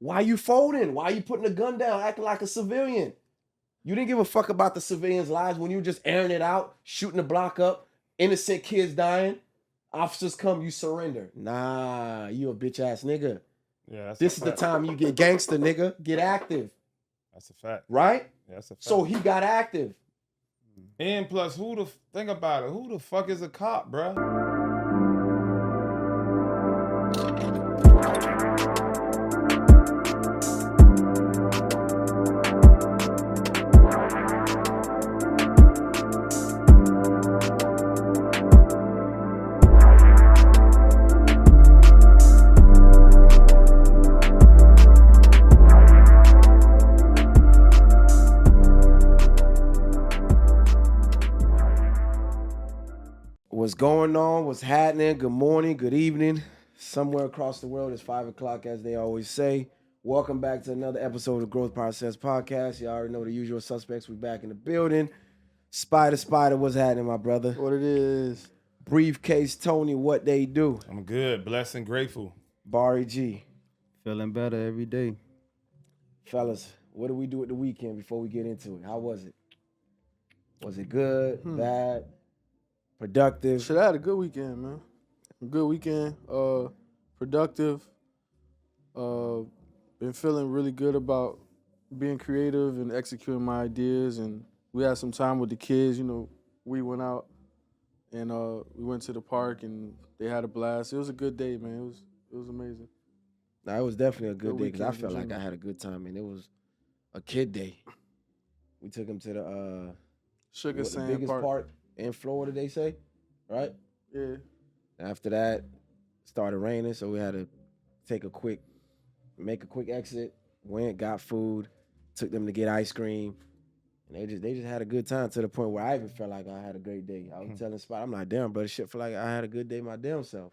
Why you folding? Why you putting the gun down, acting like a civilian? You didn't give a fuck about the civilians' lives when you were just airing it out, shooting the block up, innocent kids dying. Officers come, you surrender. Nah, you a bitch ass nigga. Yeah, This is the time you get gangster, nigga. Get active. That's a fact. Right? Yeah, that's a fact. So he got active. And plus, think about it. Who the fuck is a cop, bruh? What's going on? What's happening? Good morning, good evening. Somewhere across the world, it's 5 o'clock, as they always say. Welcome back to another episode of the Growth Process Podcast. You already know the usual suspects. We back in the building. Spider, what's happening, my brother? What it is? Briefcase Tony, what they do? I'm good, blessed and grateful. Barry G. Feeling better every day. Fellas, what do we do at the weekend before we get into it? How was it? Was it good, bad, productive? Shit, I had a good weekend, man. Good weekend. Productive. Been feeling really good about being creative and executing my ideas. And we had some time with the kids. You know, we went out and we went to the park and they had a blast. It was a good day, man. It was amazing. Nah, it was definitely a good day because I weekend felt in like I general. had a good time, and it was a kid day. We took him to the Sugar the Sand biggest Park. park in Florida, they say, right? Yeah. After that, started raining, so we had to make a quick exit. Went, got food, took them to get ice cream, and they just had a good time to the point where I even felt like I had a great day. I was telling Spot, I'm like, damn, brother, shit, feel like I had a good day my damn self.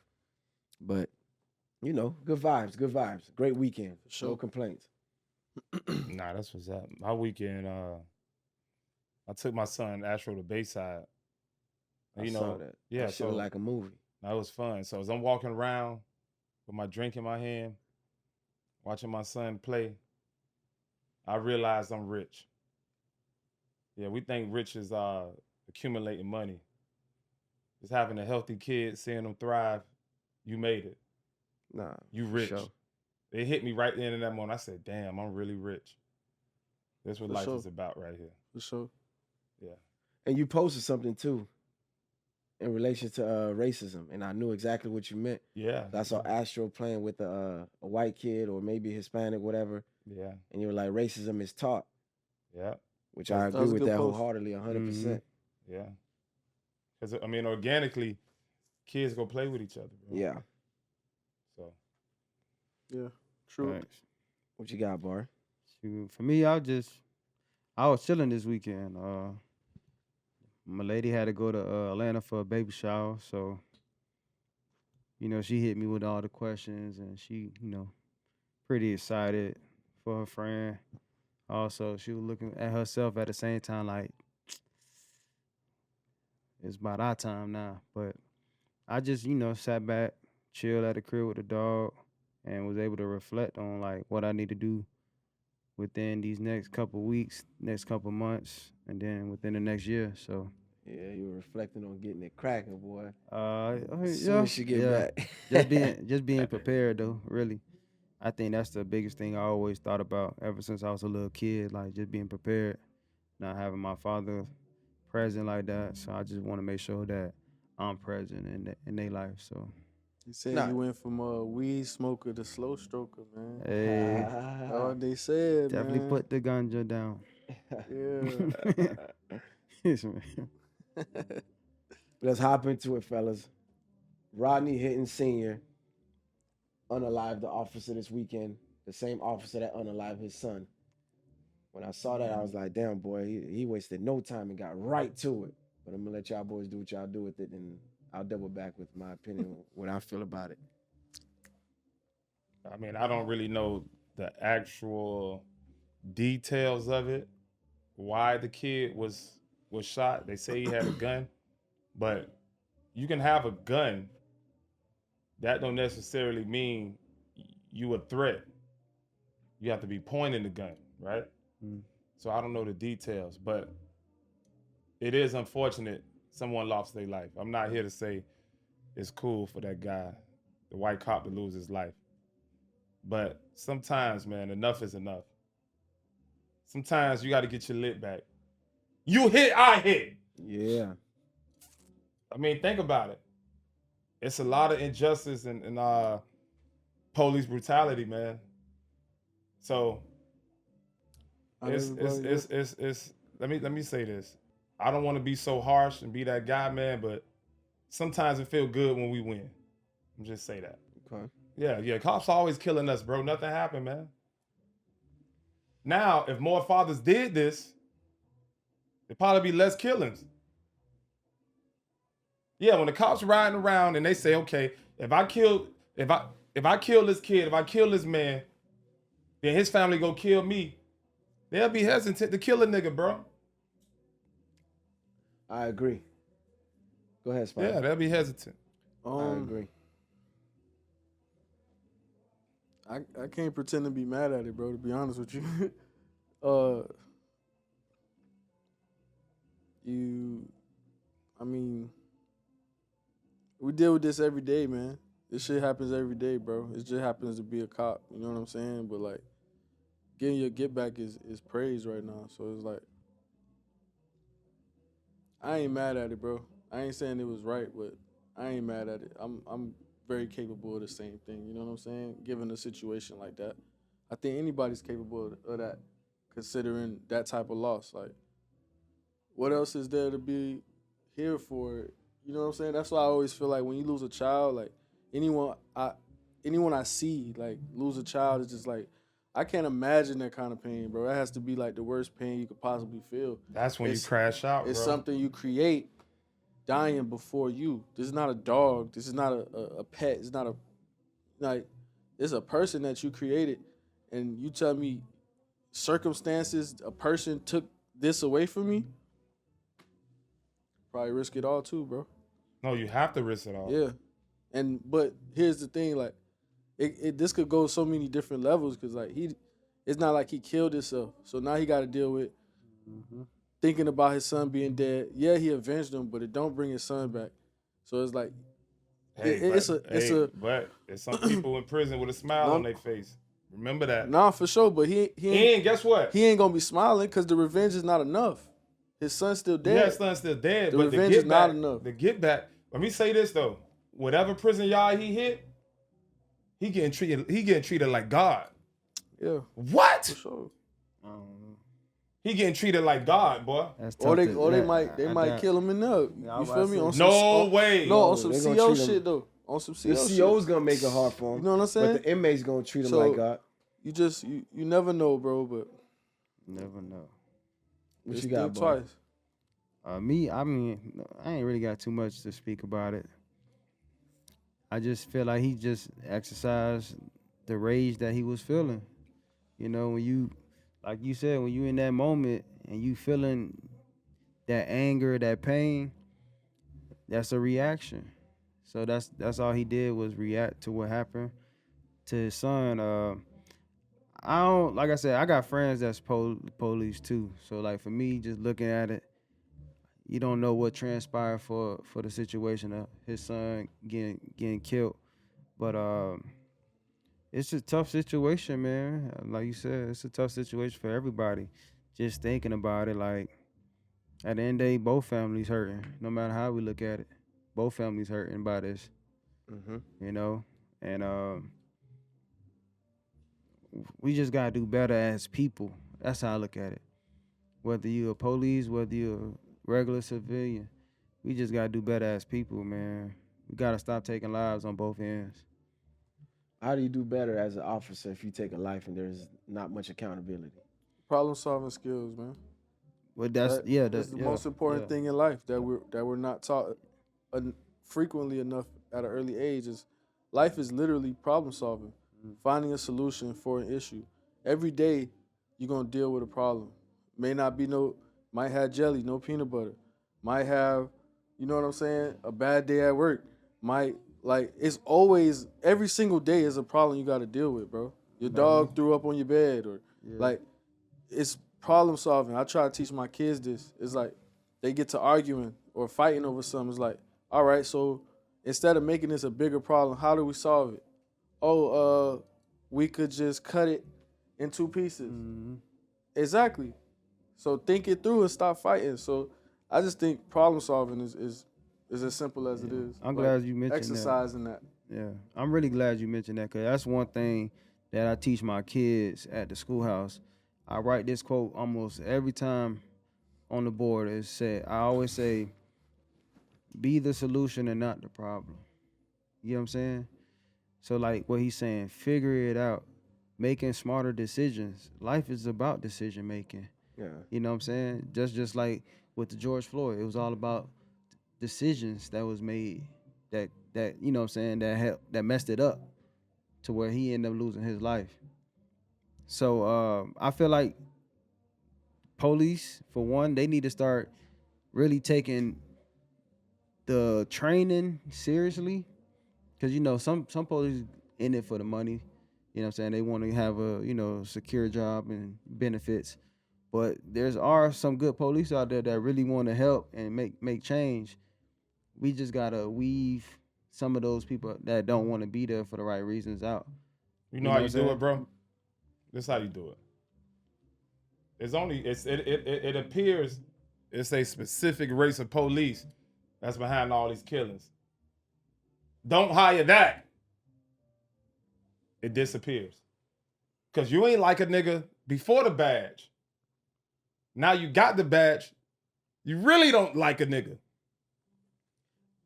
But you know, good vibes, great weekend, Sure. no complaints. Nah, that's what's up. My weekend, I took my son Astro to Bayside. I saw that. Yeah, that shit look like a movie. that was fun. So as I'm walking around with my drink in my hand, watching my son play, I realized I'm rich. Yeah, we think rich is accumulating money. Just having a healthy kid, seeing them thrive, you made it. Nah, You for rich. sure. It hit me right then in that moment. I said, damn, I'm really rich. That's what For life sure. is about right here. For sure. Yeah. And you posted something too in relation to racism, and I knew exactly what you meant. Yeah. I saw Astro playing with a white kid or maybe Hispanic, whatever, Yeah. and you were like, racism is taught, Yeah. which That I was agree a with good that post. wholeheartedly, 100%. Yeah. Because, I mean, organically, kids go play with each other. Bro. Yeah. So. Yeah. True. Thanks. What you got, Bar? Shoot, for me, I was chilling this weekend. My lady had to go to Atlanta for a baby shower, so she hit me with all the questions, and she, pretty excited for her friend. Also, she was looking at herself at the same time, like it's about our time now. But I just, sat back, chilled at the crib with the dog, and was able to reflect on like what I need to do within these next couple weeks, next couple months, and then within the next year. So, Yeah, you were reflecting on getting it cracking, boy. as Soon as she get back. just being prepared though. Really, I think that's the biggest thing I always thought about ever since I was a little kid. Like just being prepared, not having my father present like that. So I just want to make sure that I'm present in their life. So. They said Nah. you went from a weed smoker to slow stroker, man. Hey, That's what they said, definitely man. put the ganja down. Yeah. Yes, man. Let's hop into it, fellas. Rodney Hitton Sr. unalived the officer this weekend, the same officer that unalived his son. When I saw that, I was like, damn, boy, he wasted no time and got right to it. But I'm going to let y'all boys do what y'all do with it, and I'll double back with my opinion, what I feel about it. I mean, I don't really know the actual details of it, why the kid was shot. They say he had a gun, but you can have a gun. That don't necessarily mean you a threat. you have to be pointing the gun, right? Mm. So I don't know the details, but it is unfortunate someone lost their life. I'm not here to say it's cool for that guy, the white cop, to lose his life. But sometimes, man, enough is enough. Sometimes you got to get your lit back. You hit, I hit. Yeah. I mean, think about it. It's a lot of injustice and police brutality, man. So Not it's everybody. it's let me say this. I don't want to be so harsh and be that guy, man, but sometimes it feel good when we win. I'm just say that. Okay. Yeah. Cops always killing us, bro. Nothing happened, man. Now, if more fathers did this, there'd probably be less killings. Yeah, when the cops riding around and they say, okay, if I kill this kid, if I kill this man, then his family go kill me. They'll be hesitant to kill a nigga, bro. I agree. Go ahead, Spike. Yeah, they'll be hesitant. I agree. I can't pretend to be mad at it, bro, to be honest with you. We deal with this every day, man. This shit happens every day, bro. It just happens to be a cop, you know what I'm saying? But like, getting your get back is praise right now. So it's like, I ain't mad at it, bro. I ain't saying it was right, but I ain't mad at it. I'm very capable of the same thing, you know what I'm saying? Given a situation like that. I think anybody's capable of that, considering that type of loss. Like, what else is there to be here for? You know what I'm saying? That's why I always feel like when you lose a child, like anyone I see like lose a child, is just like, I can't imagine that kind of pain, bro. That has to be like the worst pain you could possibly feel. That's when you crash out, It's bro. something you create dying before you. This is not a dog. This is not a pet. It's not a, like, it's a person that you created, and you tell me circumstances, a person took this away from me, probably risk it all too, bro. No, you have to risk it all. Yeah. But here's the thing, like, this could go so many different levels, because like it's not like he killed himself. So now he got to deal with thinking about his son being dead. Yeah, he avenged him, but it don't bring his son back. So it's like, but there's some people in prison with a smile on their face. Remember that. Nah, for sure. But he And guess what? He ain't gonna be smiling because the revenge is not enough. His son's still dead. Yeah, his son's still dead. The but revenge the is not enough. The get back. Let me say this though. Whatever prison yard he hit, he getting treated like God. Yeah. What? For sure. He getting treated like God, boy. Or they might kill him in there. You feel me? No way. No, on some CO shit though. On some CO shit. The CO's gonna make it hard for him. You know what I'm saying? But the inmate's gonna treat him like God. You never know, bro. But never know. What you got, boy? Twice. Me, I mean, I ain't really got too much to speak about it. I just feel like he just exercised the rage that he was feeling. You know, when you, like you said, when you in that moment and you feeling that anger, that pain, that's a reaction. So that's all he did was react to what happened to his son. I don't, like I said, I got friends that's police too. So like for me, just looking at it, you don't know what transpired for the situation of his son getting killed. But it's a tough situation, man. Like you said, it's a tough situation for everybody. Just thinking about it, like at the end of the day, both families hurting. No matter how we look at it, both families hurting by this. You know, and we just gotta do better as people. That's how I look at it. Whether you're a police, whether you're a regular civilian, we just gotta do better as people, man. We gotta stop taking lives on both ends. How do you do better as an officer if you take a life and there's not much accountability? Problem solving skills, man. Well, that's the most important thing in life that we're not taught frequently enough at an early age. Is life is literally problem solving, finding a solution for an issue. Every day you're gonna deal with a problem. Might have jelly, no peanut butter. Might have, you know what I'm saying, a bad day at work. It's always, every single day is a problem you got to deal with, bro. Your dog threw up on your bed, or like it's problem solving. I try to teach my kids this. It's like they get to arguing or fighting over something. It's like, all right, so instead of making this a bigger problem, how do we solve it? Oh, we could just cut it in 2 pieces. Exactly. So think it through and stop fighting. So I just think problem solving is as simple as it is. I'm Like, glad you mentioned exercising that. Yeah, I'm really glad you mentioned that, because that's one thing that I teach my kids at the schoolhouse. I write this quote almost every time on the board. I always say, be the solution and not the problem. You know what I'm saying? So like what he's saying, figure it out, making smarter decisions. Life is about decision making. Yeah. You know what I'm saying? Just like with the George Floyd, it was all about decisions that was made that you know what I'm saying, that messed it up to where he ended up losing his life. So I feel like police, for one, they need to start really taking the training seriously, because you know some police in it for the money. You know what I'm saying? They want to have a, you know, secure job and benefits. But are some good police out there that really want to help and make change. We just gotta weave some of those people that don't want to be there for the right reasons out. You know how you do it, bro? This is how you do it. It appears it's a specific race of police that's behind all these killings. Don't hire that. It disappears. Because you ain't like a nigga before the badge. Now you got the badge. You really don't like a nigga.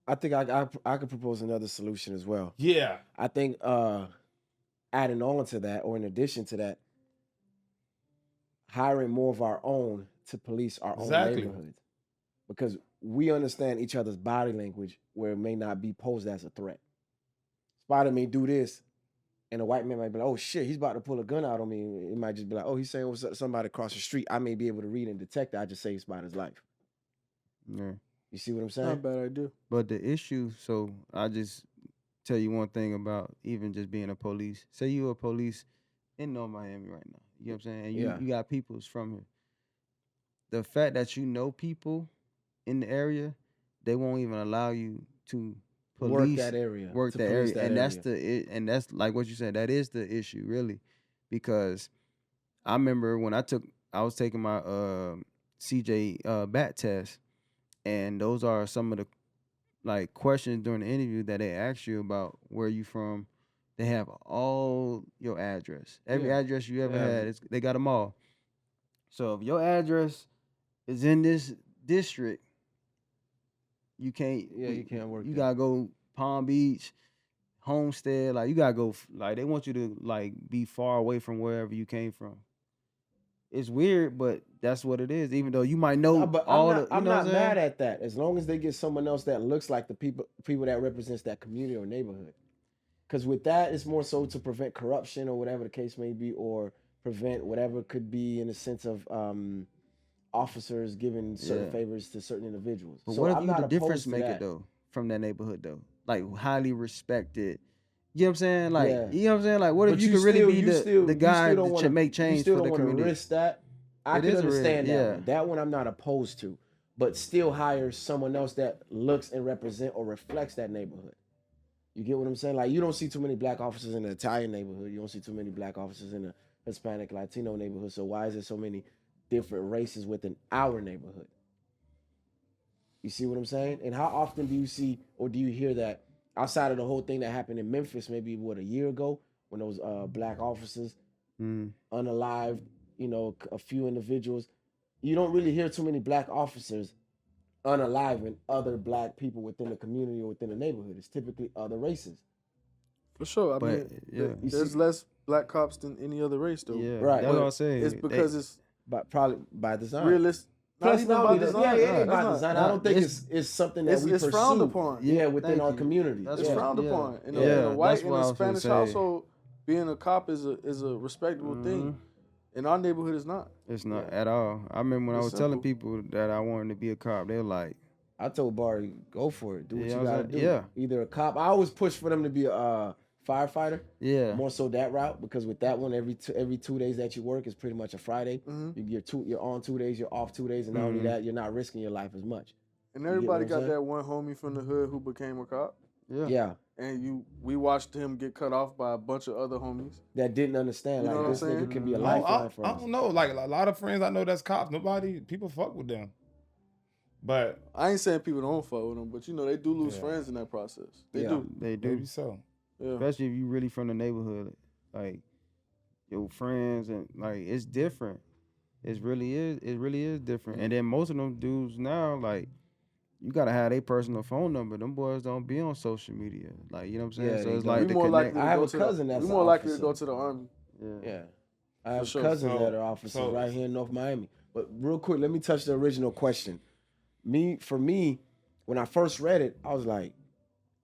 I think I could propose another solution as well. Yeah. I think adding on to that, or in addition to that, hiring more of our own to police our own neighborhoods. Because we understand each other's body language where it may not be posed as a threat. Spider may do this, and a white man might be like, oh shit, he's about to pull a gun out on me. It might just be like, oh, he's saying somebody across the street. I may be able to read and detect that. I just saved Spider's life. Yeah. You see what I'm saying? Not a bad idea. But the issue, so I just tell you one thing about even just being a police. Say you're a police in North Miami right now. You know what I'm saying? And you got peoples from here. The fact that you know people in the area, they won't even allow you to police work that area. And that's like what you said, that is the issue, really. Because I remember when I was taking my CJ bat test, and those are some of the like questions during the interview that they ask you about where you from. They have all your address. Every address you ever had, they got them all. So if your address is in this district, you can't. Yeah, you can't work. You gotta go Palm Beach, Homestead. Like you gotta go. Like they want you to like be far away from wherever you came from. It's weird, but that's what it is. Even though you might know I'm not mad at that, as long as they get someone else that looks like the people that represents that community or neighborhood. Because with that, it's more so to prevent corruption or whatever the case may be, or prevent whatever could be in the sense of officers giving certain favors to certain individuals. But so what if I'm you not the difference opposed to maker that. though from that neighborhood though? Like highly respected. You know what I'm saying? Like you know what I'm saying? Like what if you could really be the guy to make change for the community? You still don't want to risk that. I can understand that one. That one I'm not opposed to, but still hire someone else that looks and represent or reflects that neighborhood. You get what I'm saying? Like you don't see too many black officers in the Italian neighborhood. You don't see too many black officers in the Hispanic, Latino neighborhood. So why is there so many different races within our neighborhood? You see what I'm saying? And how often do you see or do you hear that outside of the whole thing that happened in Memphis maybe a year ago when those black officers unalived, you know, a few individuals? You don't really hear too many black officers unaliving other black people within the community or within the neighborhood. It's typically other races. For sure. I mean, there's less black cops than any other race, though. Yeah, right. That's what I'm saying. It's because it's probably by design. Realistic. Plus, not by design. Yeah, it ain't by design. I don't think it's something that we pursue. Frowned upon. Yeah, within our community. It's frowned upon. In a white and a Spanish household, being a cop is a respectable thing. In our neighborhood, it's not. It's not at all. I remember when I was telling people that I wanted to be a cop, they were like, I told Barry, go for it. Do what you gotta do. Yeah. Either a cop. I always push for them to be a firefighter. Yeah. More so that route, because with that one, every 2 days that you work is pretty much a Friday. Mm-hmm. You're on 2 days, you're off 2 days, and not only that, you're not risking your life as much. And You get what everybody I'm got saying? that one homie from the hood who became a cop. Yeah, And we watched him get cut off by a bunch of other homies. that didn't understand. You know Like, what this I'm nigga saying? could be a I lifeline for I us. don't know. Like a lot of friends I know that's cops. People fuck with them. But I ain't saying people don't fuck with them, but they do lose Yeah. friends in that process. They Yeah. do. They do. maybe so. Yeah. Especially if you really from the neighborhood, like your friends, and like it's different. It really is different. And then most of them dudes now, like, you gotta have their personal phone number. Them boys don't be on social media. Like, you know what I'm saying? Yeah, So they it's don't. like We the more connect. likely to I have go a to cousin the, that's we an more likely to officer. go to the army. Yeah. I have sure. cousins that are So- officers so- right here in North Miami. But real quick, let me touch the original question. For me, when I first read it, I was like,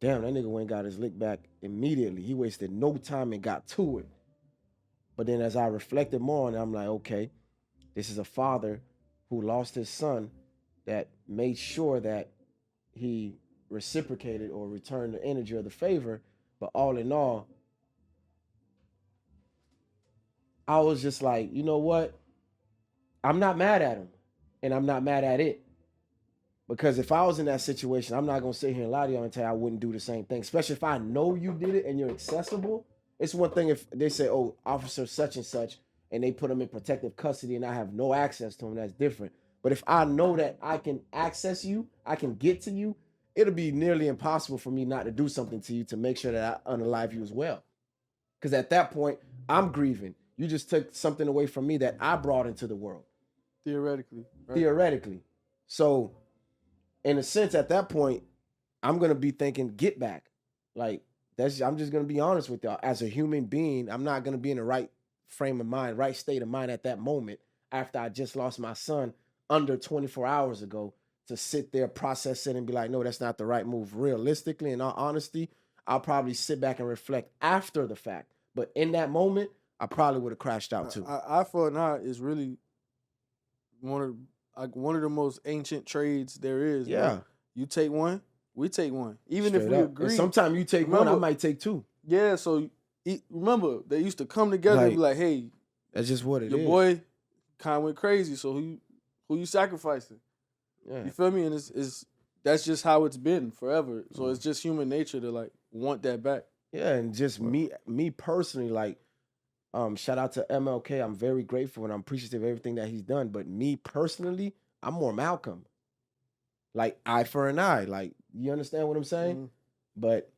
damn, that nigga went and got his lick back immediately. He wasted no time and got to it. But then as I reflected more on it, I'm like, okay, this is a father who lost his son that made sure that he reciprocated or returned the energy or the favor. But all in all, I was just like, you know what? I'm not mad at him, and I'm not mad at it. Because if I was in that situation, I'm not gonna sit here and lie to y'all and tell you I wouldn't do the same thing. Especially if I know you did it and you're accessible. It's one thing if they say, "Oh, officer such and such," and they put him in protective custody, and I have no access to him. That's different. But if I know that I can access you, I can get to you, it'll be nearly impossible for me not to do something to you to make sure that I unalive you as well. Because at that point, I'm grieving. You just took something away from me that I brought into the world. Theoretically. Right? Theoretically. So, in a sense, at that point, I'm gonna be thinking, get back. Like, I'm just gonna be honest with y'all. As a human being, I'm not gonna be in the right frame of mind, right state of mind at that moment after I just lost my son under 24 hours ago to sit there, process it, and be like, no, that's not the right move. Realistically, in all honesty, I'll probably sit back and reflect after the fact. But in that moment, I probably would have crashed out too. Eye for an eye is really one of the most ancient trades there is. Yeah. Bro. You take one, we take one. Even Straight if we up. agree. And sometimes you take one, I Remember- might take two. Yeah, so remember, they used to come together and be like, hey, That's just what it is. your boy kind of went crazy, so who you sacrificing? Yeah. You feel me? And it's that's just how it's been forever. So it's just human nature to like want that back. Yeah, and just me personally, like, shout out to MLK. I'm very grateful and I'm appreciative of everything that he's done. But me personally, I'm more Malcolm. Like, eye for an eye. Like, you understand what I'm saying? Mhm. But,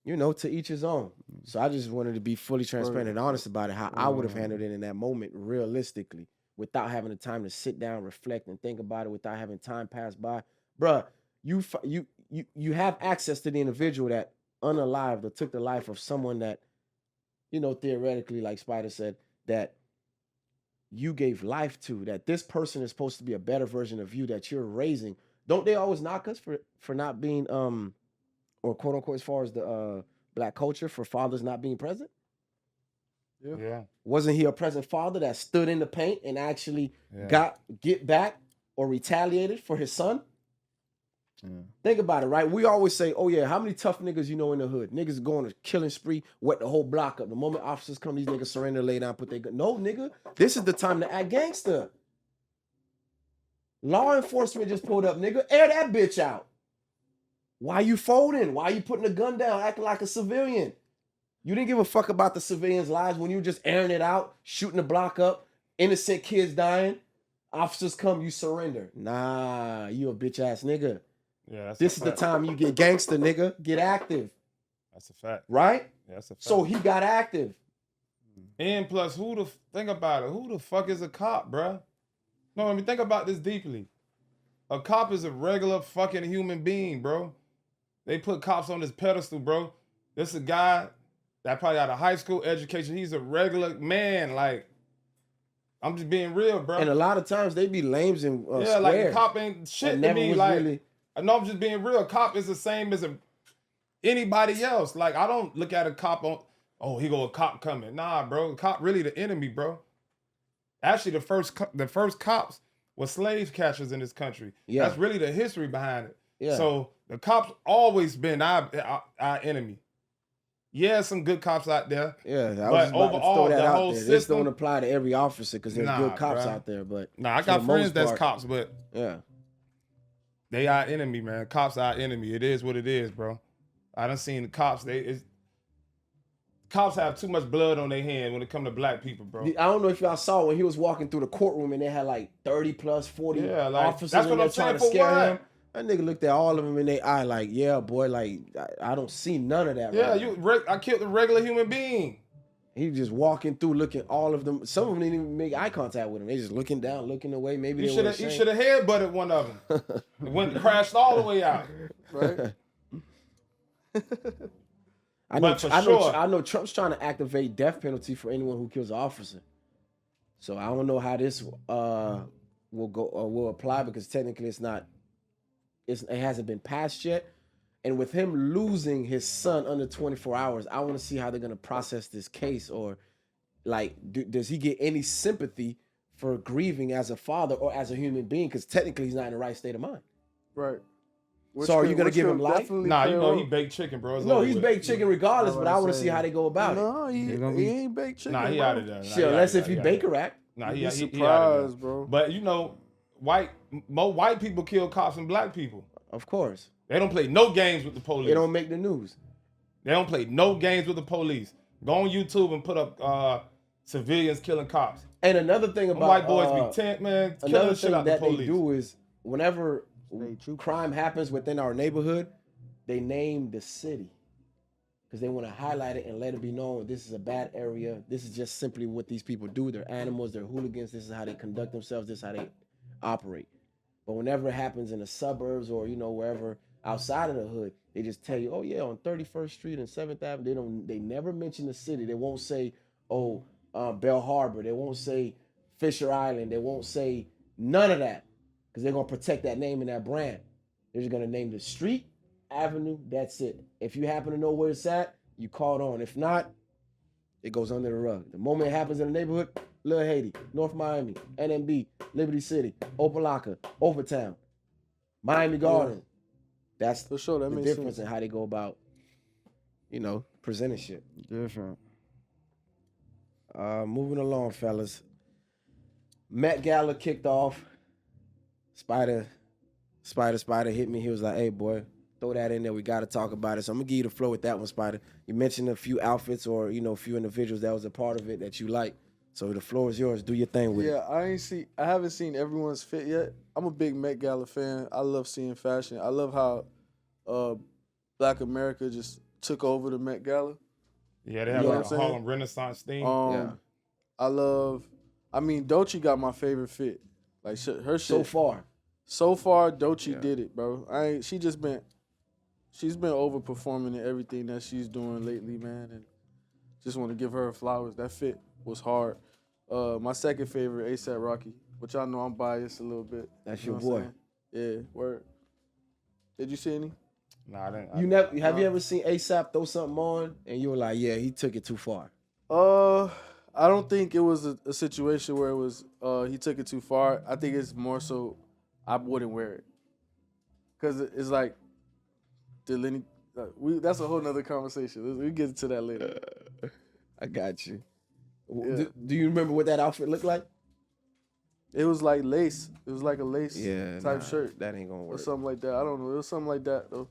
to each his own. So I just wanted to be fully transparent and honest about it, how I would have handled it in that moment, realistically, without having the time to sit down, reflect, and think about it, without having time pass by. Bruh, you have access to the individual that unalived or took the life of someone that, theoretically, like Spider said, that you gave life to, that this person is supposed to be a better version of you that you're raising. Don't they always knock us for not being, or quote unquote, as far as the Black culture, for fathers not being present? Yeah. Wasn't he a present father that stood in the paint and actually Yeah. get back or retaliated for his son? Yeah. Think about it, right? We always say, oh yeah, how many tough niggas you know in the hood? Niggas go on a killing spree, wet the whole block up. The moment officers come, these niggas surrender, lay down, put their gun. No, nigga, this is the time to act gangster. Law enforcement just pulled up, nigga. Air that bitch out. Why you folding? Why you putting the gun down, acting like a civilian? You didn't give a fuck about the civilians' lives when you were just airing it out, shooting the block up, innocent kids dying. Officers come, you surrender. Nah, you a bitch ass nigga. Yeah. This is the time you get gangster, nigga. Get active, That's a fact. right? Yeah, that's a fact. So he got active. And plus, think about it. Who the fuck is a cop, bruh? No, I mean, think about this deeply. A cop is a regular fucking human being, bro. They put cops on this pedestal, bro. This is a guy that probably got a high school education. He's a regular man. Like, I'm just being real, bro. And a lot of times they be lames and yeah, like a squares. cop ain't shit And to never me. was Like, really- I know I'm just being real. A cop is the same as anybody else. Like, I don't look at a cop on, oh, he go a cop coming. Nah, bro. A cop really the enemy, bro. Actually, the first cops were slave catchers in this country. Yeah. That's really the history behind it. Yeah. So the cops always been our enemy. Yeah, some good cops out there. Yeah, I was But just about to overall, throw that the out whole there. This don't system. apply to every officer because there's good cops bruh. out there. But Nah, I for got the friends most that's part, cops, but yeah. they our enemy, man. Cops our enemy. It is what it is, bro. I done seen the cops. Cops have too much blood on their hand when it come to black people, bro. I don't know if y'all saw when he was walking through the courtroom and they had like 30 plus 40 Yeah, like, officers that's in what there I'm saying, trying to for scare what? him. That nigga looked at all of them in their eye like, yeah, boy, like I don't see none of that. Yeah, right now. I killed a regular human being. He just walking through, looking all of them. Some of them didn't even make eye contact with him. They just looking down, looking away. Maybe You they were should have headbutted one of them. It went crashed all the way out. Right? I know, But for sure. I know Trump's trying to activate death penalty for anyone who kills an officer. So I don't know how this will go or will apply because technically it hasn't been passed yet. And with him losing his son under 24 hours, I want to see how they're gonna process this case, or like, does he get any sympathy for grieving as a father or as a human being? Because technically he's not in the right state of mind. Right. So are you gonna give him life? Nah, you know he baked chicken, bro. It's No, over he's with. baked chicken regardless, I was but I about want to to see say, how they go about it. No, he ain't baked chicken. Nah, he bro. out of there. Nah, Shit, he out unless of if there. you He out of Baker there. Act. Nah, Be he out of surprised, there. bro. But you know, more white people kill cops than black people. Of course. They don't play no games with the police. It don't make the news. They don't play no games with the police. Go on YouTube and put up civilians killing cops. And another thing Them about white boys be killing another the shit thing out the that they police. do is whenever State troopers. crime happens within our neighborhood, they name the city because they want to highlight it and let it be known this is a bad area. This is just simply what these people do. They're animals. They're hooligans. This is how they conduct themselves. This is how they operate. But whenever it happens in the suburbs or wherever outside of the hood, they just tell you, oh yeah, on 31st Street and 7th Avenue. They never mention the city. They won't say, oh, Bell Harbor. They won't say Fisher Island. They won't say none of that because they're gonna protect that name and that brand. They're just gonna name the street, avenue. That's it. If you happen to know where it's at, you call it on. If not, it goes under the rug. The moment it happens in the neighborhood, Little Haiti, North Miami, NMB, Liberty City, Opelika, Overtown, Miami Garden. That's For sure, that the makes difference sense. in how they go about, presenting shit. Different. Moving along, fellas. Met Gala kicked off. Spider hit me. He was like, hey, boy, throw that in there. We got to talk about it. So I'm going to give you the flow with that one, Spider. You mentioned a few outfits or, a few individuals that was a part of it that you like. So the floor is yours. Do your thing with it. Yeah, I haven't seen everyone's fit yet. I'm a big Met Gala fan. I love seeing fashion. I love how Black America just took over the Met Gala. Yeah, they have You know like what a I'm saying? Harlem Renaissance theme. Yeah. I mean, Doechii got my favorite fit. Like her shit. So far, Doechii did it, bro. She's been overperforming in everything that she's doing lately, man. And just want to give her flowers. That fit was hard. My second favorite, A$AP Rocky, which I know I'm biased a little bit. That's You your know what boy. I'm saying? Yeah, word. Did you see any? Nah, I didn't. Have you ever seen A$AP throw something on and you were like, yeah, he took it too far? I don't think it was a situation where it was he took it too far. I think it's more so I wouldn't wear it. Cause it's like that's a whole nother conversation. We get to that later. I got you. Yeah. Do you remember what that outfit looked like? It was like lace. It was like a lace type shirt That ain't gonna or work. something like that. I don't know. It was something like that though.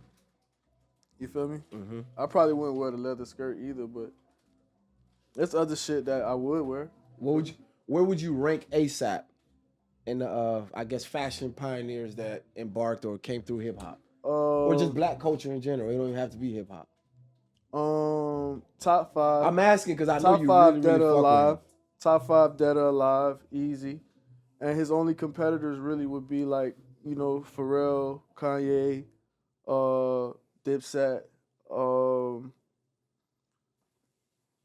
You feel me? Mm-hmm. I probably wouldn't wear the leather skirt either, but there's other shit that I would wear. Where would you rank A$AP in the I guess fashion pioneers that embarked or came through hip hop? Or just black culture in general. It don't even have to be hip hop. Top 5. I'm asking because I know Top you 5 really, dead really or fuck alive. with him. Top 5 dead or alive, easy. And his only competitors really would be like, Pharrell, Kanye, Dipset.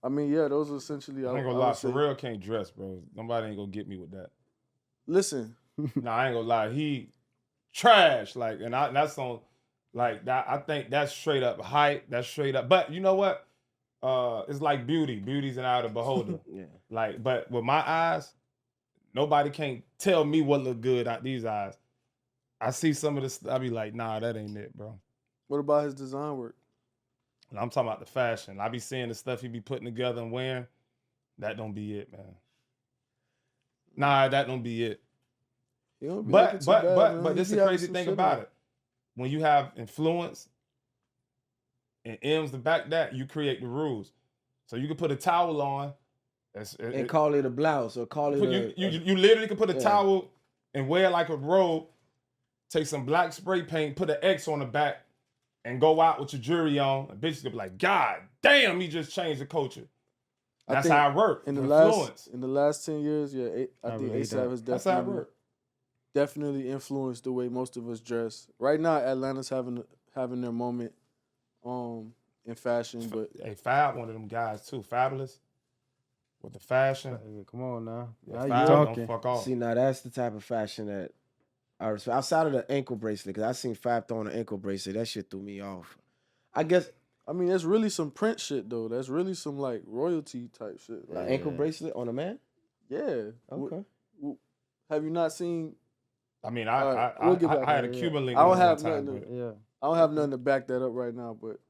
I mean, yeah, those are essentially. I ain't gonna lie, Pharrell can't dress, bro. Nobody ain't gonna get me with that. Listen, Nah, I ain't gonna lie. He trash. Like, and that's on, like, that. I think that's straight up hype. That's straight up. But you know what? It's like beauty. Beauty's an eye of the beholder. Yeah. Like, but with my eyes, nobody can't tell me what look good out these eyes. I see some of this, I be like, nah, that ain't it, bro. what about his design work? And I'm talking about the fashion. I be seeing the stuff he be putting together and wearing. That don't be it, man. Nah, that don't be it. He don't be looking too bad, man. But this is the crazy thing about it. When you have influence and M's to back that, you create the rules. So you can put a towel on and call it a blouse or call it you literally can put a towel and wear like a robe, take some black spray paint, put an X on the back, and go out with your jewelry on. And bitches gonna be like, God damn, he just changed the culture. That's how it works. In the last 10 years, I think ASAP has definitely influenced the way most of us dress. Right now, Atlanta's having their moment in fashion, but hey, Fab, one of them guys too, Fabulous. With the fashion. Hey, come on now. Yeah, now you talking. Don't fuck off. See, now that's the type of fashion that I respect. Outside of the ankle bracelet, because I seen Fab throwing an ankle bracelet. That shit threw me off. I guess. I mean, that's really some print shit, though. That's really some, like, royalty type shit. Like, ankle bracelet on a man? Yeah. Okay. Have you not seen... I mean, I had a Cuban link. I don't have nothing to back that up right now, but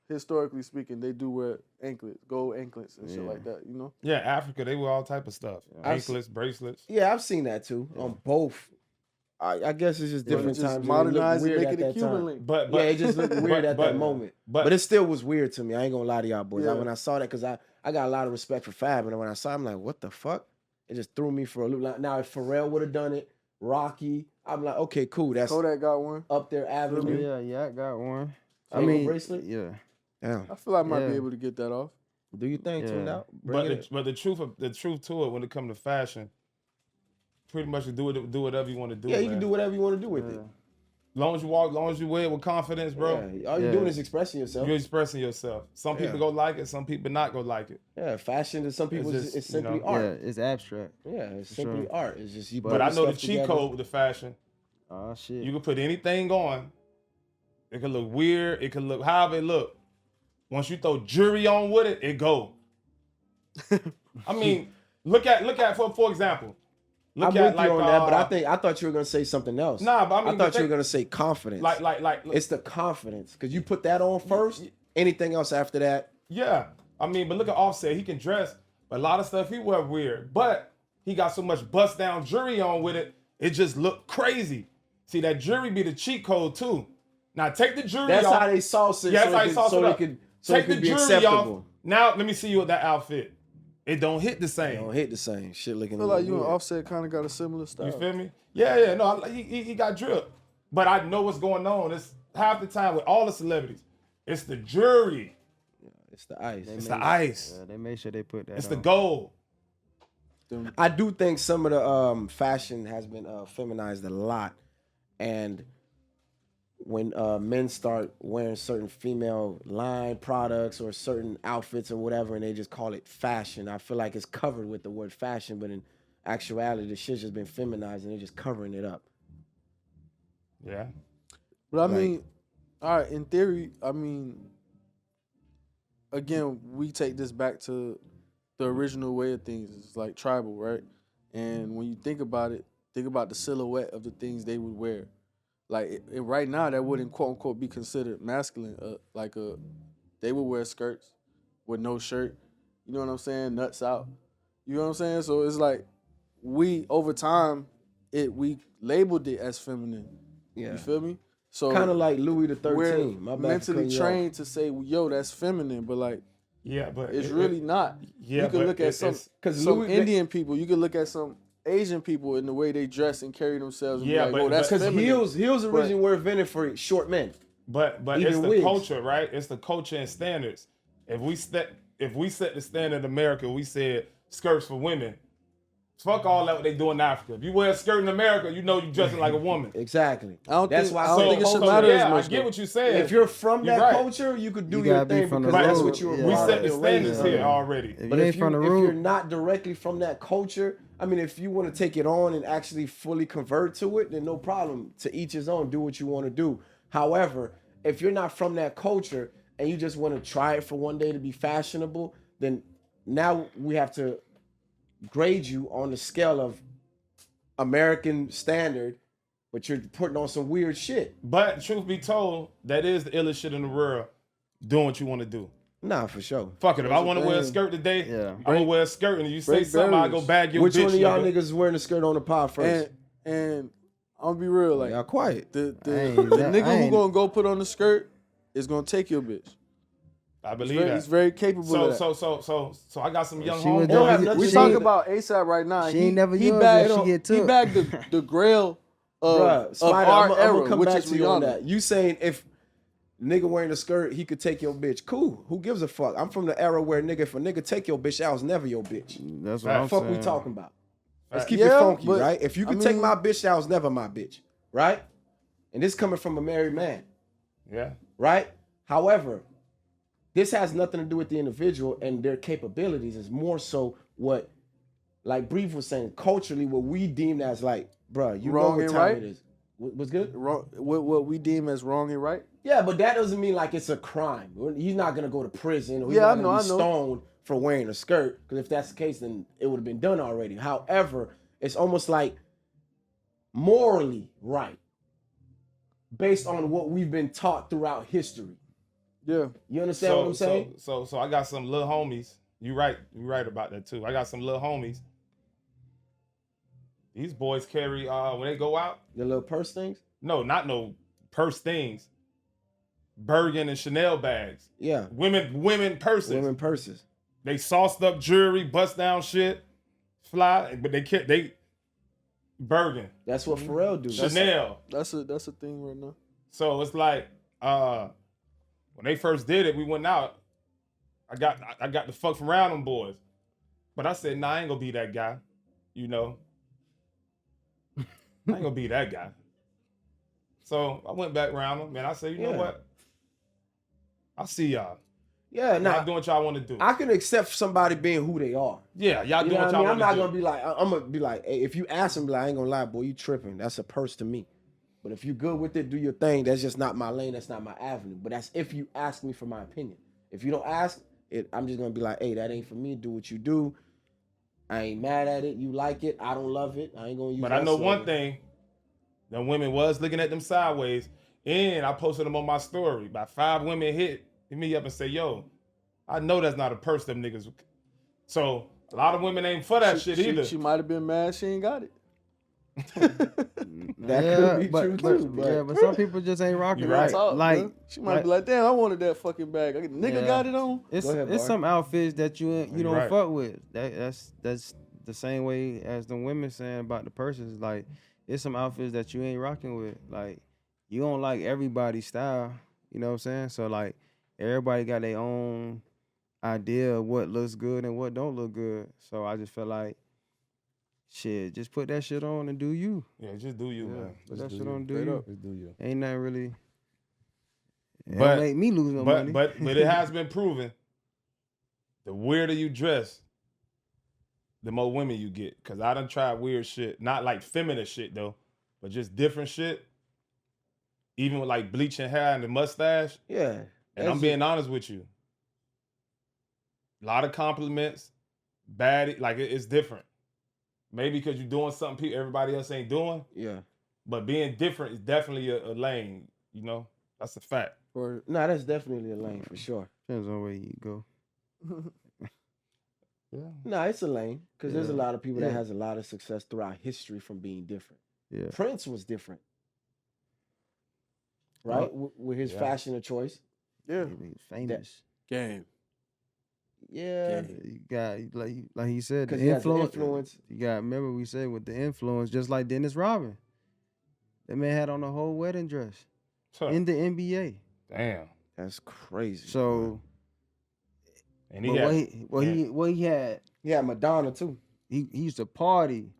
historically speaking, they do wear anklets, gold anklets and shit like that, you know? Yeah, Africa, they wear all type of stuff. Anklets, bracelets. Yeah, I've seen that too on both. I guess it's just different times. Modernize it and make it a Cuban link. But it just looked weird at that moment. But it still was weird to me. I ain't gonna lie to y'all boys. When I saw that, because I got a lot of respect for Fab, and when I saw him, I'm like, what the fuck? It just threw me for a loop. Now, if Pharrell would have done it, Rocky, I'm like, okay, cool. That's Kodak got one. Up there avenue. Yeah, I got one. I mean, bracelet? Yeah. Damn. I feel like I might be able to get that off. Do you think? Tune out? But the truth to it when it comes to fashion, pretty much do whatever you want to do. Yeah, you can do whatever you want to do with it. As long as you walk, as long as you wear it with confidence, bro. Yeah. All you're doing is expressing yourself. You're expressing yourself. Some people go like it, some people not go like it. Yeah, fashion to some people is simply art. Yeah, it's abstract. Yeah, it's simply art. It's just you. But I know the cheat code with the fashion. Oh shit. You can put anything on. It could look weird. It could look however it look. Once you throw jewelry on with it, it go. I mean, look at for example. I'm with you on that, but I thought you were gonna say something else. Nah, but I mean, I thought you were gonna say confidence. Like it's the confidence because you put that on first. Anything else after that? Yeah, I mean, but look at Offset. He can dress, but a lot of stuff he wear weird. But he got so much bust down jewelry on with it, it just look crazy. See, that jewelry be the cheat code too. Now take the jewelry off. That's how they sauce it. Yeah, that's how they sauce it up. Take the jewelry off. Now let me see you with that outfit. It don't hit the same. It don't hit the same. Shit looking. I feel like you and Offset kind of got a similar style. You feel me? Yeah. No, he got drip, but I know what's going on. It's half the time with all the celebrities. It's the jewelry. Yeah, it's the ice. It's the ice. Yeah, they make sure they put that. It's the gold. I do think some of the fashion has been feminized a lot, and when men start wearing certain female line products or certain outfits or whatever, and they just call it fashion, I feel like it's covered with the word fashion, but in actuality, the shit's just been feminized and they're just covering it up. Yeah. But I mean, all right, in theory, I mean, again, we take this back to the original way of things. It's like tribal, right? And when you think about it, think about the silhouette of the things they would wear. Like right now, that wouldn't quote unquote be considered masculine. They would wear skirts with no shirt. You know what I'm saying? Nuts out. You know what I'm saying? So it's like we over time, we labeled it as feminine. Yeah. You feel me? So kind of like Louis the 13th. We're mentally trained to say, yo, that's feminine, but like, but it's really not. Yeah, you can look at some Indian people. You can look at some Asian people in the way they dress and carry themselves. And be like, that's because heels originally were invented for short men. But it's the culture, right? It's the culture and standards. If we set the standard in America, we said skirts for women. Fuck all that what they do in Africa. If you wear a skirt in America, you know you're dressing like a woman. Exactly. I don't think it should matter as much. I get what you're saying. If you're from that culture, you could do your thing because that's what you were. We set the standards here already. But if you're not directly from that culture, I mean, if you want to take it on and actually fully convert to it, then no problem. To each his own. Do what you want to do. However, if you're not from that culture and you just want to try it for one day to be fashionable, then now we have to grade you on the scale of American standard, but you're putting on some weird shit. But truth be told, that is the illest shit in the world. doing what you want to do. Nah, for sure. Fuck it. If I That's the want to wear a thing. skirt today, Yeah. I'm gonna wear a skirt, and you say break something, I go barriers. bag your Which bitch. one of y'all nigga. niggas is wearing a skirt on the pod first? And I'm gonna be real, like Y'all quiet. the I ain't the ne- I nigga who ain't- gonna go put on the skirt is gonna take your bitch. I believe He's that. very capable of that. So I got some young She was homeboys. don't have never. nothing We to she talk do ain't- about ASAP right now. She ain't never he yours bagged, if she get he took. bagged the grail Bruh, of Spider, our I'm era, gonna come which back is to you on Rihanna. that. You saying if nigga wearing a skirt, he could take your bitch. Cool. Who gives a fuck? I'm from the era where nigga, if a nigga take your bitch, that was never your bitch. That's what Right. I'm Fuck saying. we talking about. Let's Right. keep Yeah, it funky, but, right? If you could I take mean- my bitch, that was never my bitch, right? And this coming from a married man, Yeah. right? However, this has nothing to do with the individual and their capabilities. It's more so what, like Brief was saying, culturally, what we deem as like, bruh, you Wrong know what and time right? it is. What's good? Wrong, what we deem as wrong and right. Yeah, but that doesn't mean like it's a crime. He's not gonna go to prison or he's Yeah, I not know, gonna I be know. stoned for wearing a skirt. Because if that's the case, then it would have been done already. However, it's almost like morally right, based on what we've been taught throughout history. Yeah, You understand what I'm saying? So I got some little homies. You right about that too. I got some little homies. These boys carry when they go out. The little purse things. No, not no purse things. Bergen and Chanel bags. Yeah, Women purses. women purses. They sauced up jewelry, bust down shit, fly, but they Bergen, That's what Pharrell do. Chanel. that's a thing right now. So it's like when they first did it, we went out. I got the fuck from around them boys. But I said, nah, I ain't gonna be that guy. You know. I ain't gonna be that guy. So I went back around them and I said, you know Yeah. what? I see y'all. Yeah, Y'all now doing what y'all want to do. I can accept somebody being who they are. Yeah, y'all You doing know what what I y'all mean? I'm want not to do. gonna be like, I'm gonna be like, hey, if you ask him, like, I ain't gonna lie, boy, you tripping. That's a purse to me. But if you good with it, do your thing. That's just not my lane. That's not my avenue. But that's if you ask me for my opinion. If you don't ask it, I'm just gonna be like, hey, that ain't for me. Do what you do. I ain't mad at it. You like it. I don't love it. I ain't gonna use. But I that know one slogan. thing. The women was looking at them sideways. And I posted them on my story. About 5 women hit me up and say, yo, I know that's not a purse them niggas. So a lot of women ain't for that shit either. She might have been mad she ain't got it. That could be true too. But yeah, but some people just ain't rocking. You right. Talk, Like, man. She might be like, damn, I wanted that fucking bag. Nigga Yeah. got it on. it's Go ahead, it's Bar. some outfits that you You don't right. fuck with. That's the same way as the women saying about the purses. Like, it's some outfits that you ain't rocking with. Like, you don't like everybody's style. You know what I'm saying? So like, everybody got their own idea of what looks good and what don't look good. So I just feel like, shit, just put that shit on and do you. Yeah, just do you, Yeah, man. put Just that do shit you. on and do Straight you. up. Just do you. Ain't nothing really. It But- don't make me lose no money. But it has been proven. The weirder you dress, the more women you get. Cause I done tried weird shit. Not like feminine shit though, but just different shit. Even with like bleaching hair and the mustache. yeah, And I'm being honest with you. A lot of compliments, bad, like it's different. Maybe because you're doing something everybody else ain't doing, yeah. but being different is definitely a lane, you know? That's a fact. Or No, that's definitely a lane for sure. Depends on where you go. Yeah. No, it's a lane because there's a Yeah. lot of people that Yeah. has a lot of success throughout history from being different. Yeah. Prince was different, right? With his Yeah. fashion of choice. yeah, He's famous. game. Yeah, You got like he said, the because he has the influence. influence. You got remember we said with the influence, just like Dennis Rodman. That man had on a whole wedding dress Huh. in the NBA. Damn. That's crazy. So, And he but had, what he had, Yeah, Madonna too. he used to party,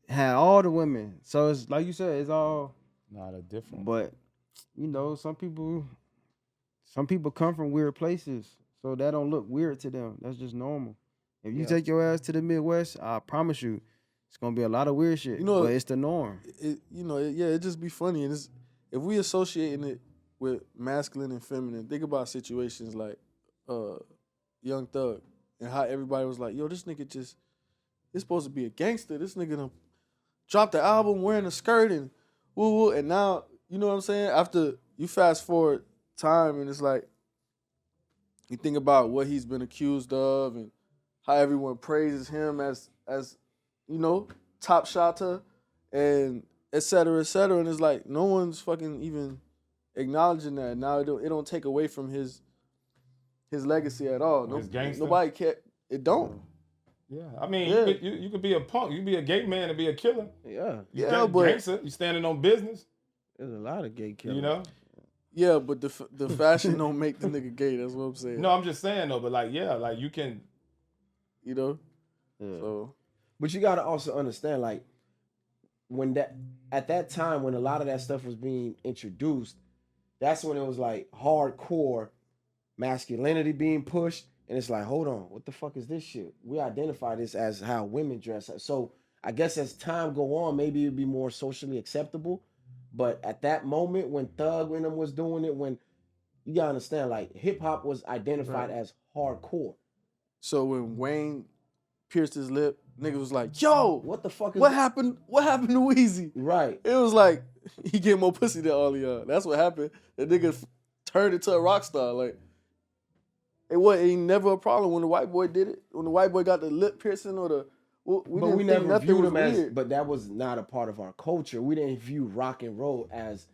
had all the women. So it's like you said, it's all. nah, they're different. But you know, some people come from weird places, so that don't look weird to them. That's just normal. If you Yeah. take your ass to the Midwest, I promise you, it's gonna be a lot of weird shit. You know- but it's the norm. It just be funny. And if we associating it with masculine and feminine, think about situations like Young Thug and how everybody was like, yo, this nigga it's supposed to be a gangster. This nigga done dropped the album wearing a skirt and woo woo. And now, you know what I'm saying? After you fast forward time and it's like, You think about what he's been accused of and how everyone praises him as you know, top shotter and et cetera, et cetera. And it's like no one's fucking even acknowledging that. Now it don't take away from his legacy at all. His gangster. Nobody care. It don't. Yeah, I mean, Yeah. you could be a punk, you could be a gay man and be a killer. Yeah, You Yeah, but gangster, you standing on business. there's a lot of gay killers. You know. yeah, but the fashion don't make the nigga gay. That's what I'm saying. No, I'm just saying though, but like, yeah, like you can. You know. Yeah. So But you got to also understand, like, when at that time when a lot of that stuff was being introduced, that's when it was like hardcore masculinity being pushed, and it's like, hold on, what the fuck is this shit? We identify this as how women dress. So I guess as time go on, maybe it'd be more socially acceptable. But at that moment when Thug and them was doing it, when you gotta understand, like hip hop was identified as hardcore. so when Wayne pierced his lip, nigga was like, "Yo, What the fuck is what happened? What happened to Weezy?" Right. It was like he get more pussy than all of y'all. That's what happened. The nigga turned into a rock star. Like it ain't never a problem when the white boy did it. When the white boy got the lip piercing or the we But didn't we think never nothing viewed was them as, weird. but that was not a part of our culture. We didn't view rock and roll as